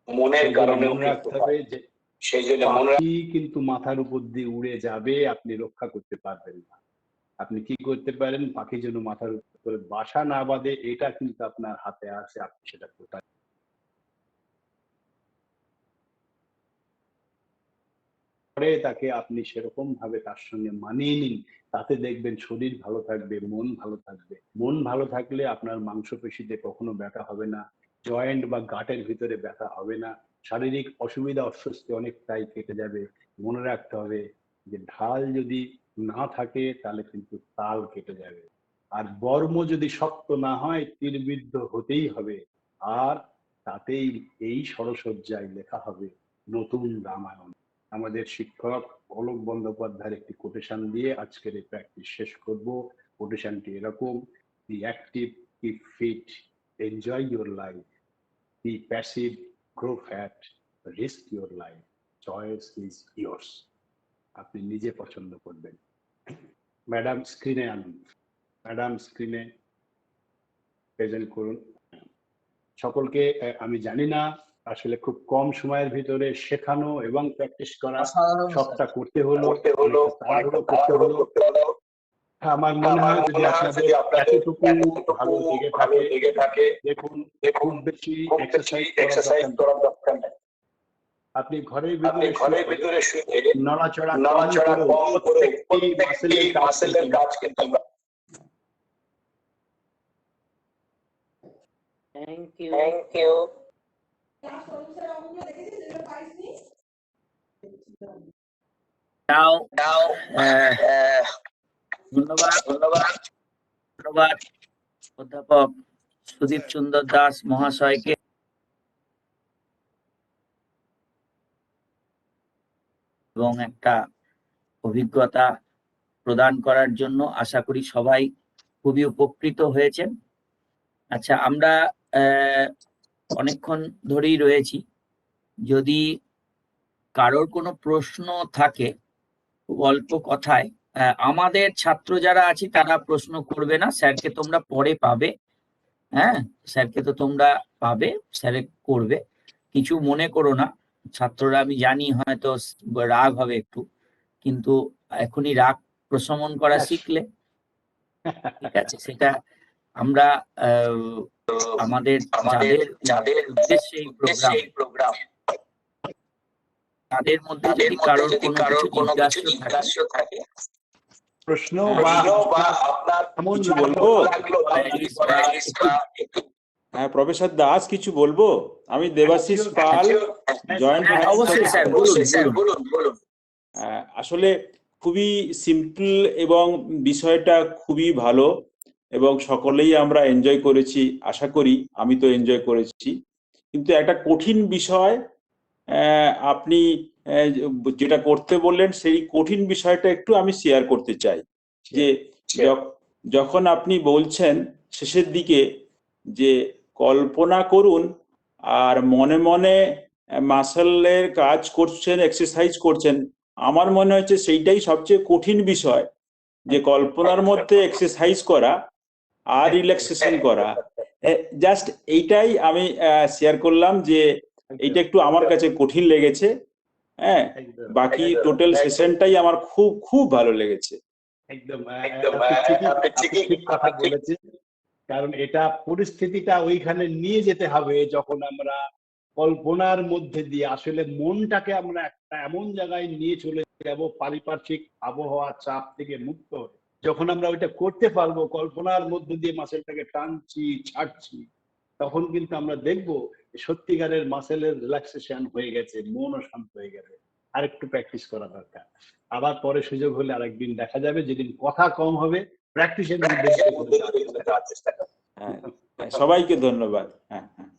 মনের কারণেও মনে রাখতে হবে যে সেই জন্য পাখি কিন্তু মাথার উপর দিয়ে উড়ে যাবে, আপনি রক্ষা করতে পারবেন না। আপনি কি করতে পারেন? পাখি যেন মাথার উপরে বাসা না বাঁধে, এটা কিন্তু আপনার হাতে আছে, আপনি সেটা কোথায় পরে তাকে আপনি সেরকম ভাবে তার সঙ্গে মানিয়ে নিন। তাতে দেখবেন শরীর ভালো থাকবে, মন ভালো থাকবে। মন ভালো থাকলে আপনার মাংসপেশিতে কখনো ব্যথা হবে না, জয়েন্ট বা গাঁটের ভিতরে ব্যথা হবে না, শারীরিক অসুবিধা অস্বস্তি অনেকটাই কেটে যাবে। মনে রাখতে হবে যে ঢাল যদি না থাকে তাহলে কিন্তু তাল কেটে যাবে, আর বর্ম যদি শক্ত না হয় তীরবিদ্ধ হতেই হবে। আর তাতেই এই সরসজ্জায় লেখা হবে নতুন রামায়ণ। আমাদের শিক্ষক অলোক বন্দ্যোপাধ্যায়ের একটি কোটেশন দিয়ে আজকের এই প্র্যাকটিস শেষ করব। কোটেশনটি এরকম: be active, keep fit, enjoy your life, be passive, grow fat, risk your life, choice is yours. আপনি নিজে পছন্দ করবেন। ম্যাডাম স্ক্রিনে আনুন, ম্যাডাম স্ক্রিনে প্রেজেন্ট করুন সকলকে। আমি জানি না আসলে খুব কম সময়ের ভিতরে শেখানো এবং প্র্যাকটিস করা সবটা করতে হলো, তাড়াহুড়ো করতে হলো। আমার মনে হয় যদি আপনাদের এতটুকু ভালো লেগে থাকে, দেখুন খুব বেশি এক্সারসাইজ করার দরকার নেই। আপনি ঘরের ভিতরে শুয়ে নড়াচড়া কম করে প্রত্যেকটি মাসেলের কাজ কিন্তু আমরা থ্যাংক ইউ। Now, ধন্যবাদ অধ্যাপক সুদীপ সুন্দর দাস মহাশয়কে এবং একটা অভিজ্ঞতা প্রদান করার জন্য। আশা করি সবাই খুবই উপকৃত হয়েছেন। আচ্ছা, আমরা অনেকক্ষণ ধরেই রয়েছি। যদি কারোর কোনো প্রশ্ন থাকে, খুব অল্প কথায়, আমাদের ছাত্র যারা আছি তারা প্রশ্ন করবে না, স্যারকে তোমরা পরে পাবে। হ্যাঁ, স্যারকে তো তোমরা পাবে, স্যারে করবে, কিছু মনে করো না। ছাত্ররা আমি জানি হয়তো রাগ হবে একটু, কিন্তু এখনই রাগ প্রশমন করা শিখলে, ঠিক আছে, সেটা আমরা আমাদের যাদের উদ্দেশ্যে এই প্রোগ্রাম, তাদের মধ্যে যদি কারোর কোনো কিছু জিজ্ঞাসা থাকে, প্রশ্ন বা আপনার কিছু বলবো? হ্যাঁ, প্রফেসর দাস কিছু বলবো? আমি দেবাশিস পাল, জয়েন্ট। অবশ্যই স্যার, বলুন। আসলে খুবই সিম্পল এবং বিষয়টা খুবই ভালো এবং সকলেই আমরা এনজয় করেছি, আশা করি। আমি তো এনজয় করেছি, কিন্তু একটা কঠিন বিষয় আপনি যেটা করতে বললেন, সেই কঠিন বিষয়টা একটু আমি শেয়ার করতে চাই। যে যখন আপনি বলছেন শেষের দিকে যে কল্পনা করুন আর মনে মনে মাসলের কাজ করছেন, এক্সারসাইজ করছেন, আমার মনে হচ্ছে সেইটাই সবচেয়ে কঠিন বিষয়, যে কল্পনার মধ্যে এক্সারসাইজ করা আর রিল্যাক্সেশন করা। জাস্ট এইটাই আমি শেয়ার করলাম যে এইটা একটু আমার কাছে কঠিন লেগেছে। হ্যাঁ, একদম বাকি টোটাল সেশনটাই আমার খুব খুব ভালো লেগেছে। একদম আপনি ঠিক কথা বলেছেন, কারণ এটা পরিস্থিতিটা ওইখানে নিয়ে যেতে হবে যখন আমরা কল্পনার মধ্যে দিয়ে আসলে মনটাকে আমরা একটা এমন জায়গায় নিয়ে চলে যাব, পারিপার্শ্বিক আবহাওয়া চাপ থেকে মুক্ত হয়ে যখন আমরা ওইটা করতে পারবো, কল্পনার মধ্যে দিয়ে মাসেলটাকে টানছি ছাড়ছি, তখন কিন্তু আমরা দেখবো সত্যিকারের মাসেলের রিল্যাক্সেশন হয়ে গেছে, মনও শান্ত হয়ে গেছে। আরেকটু প্র্যাকটিস করা দরকার। আবার পরে সুযোগ হলে আরেকদিন দেখা যাবে, যেদিন কথা কম হবে প্র্যাকটিসের মধ্যে হ্যাঁ, সবাইকে ধন্যবাদ। হ্যাঁ হ্যাঁ।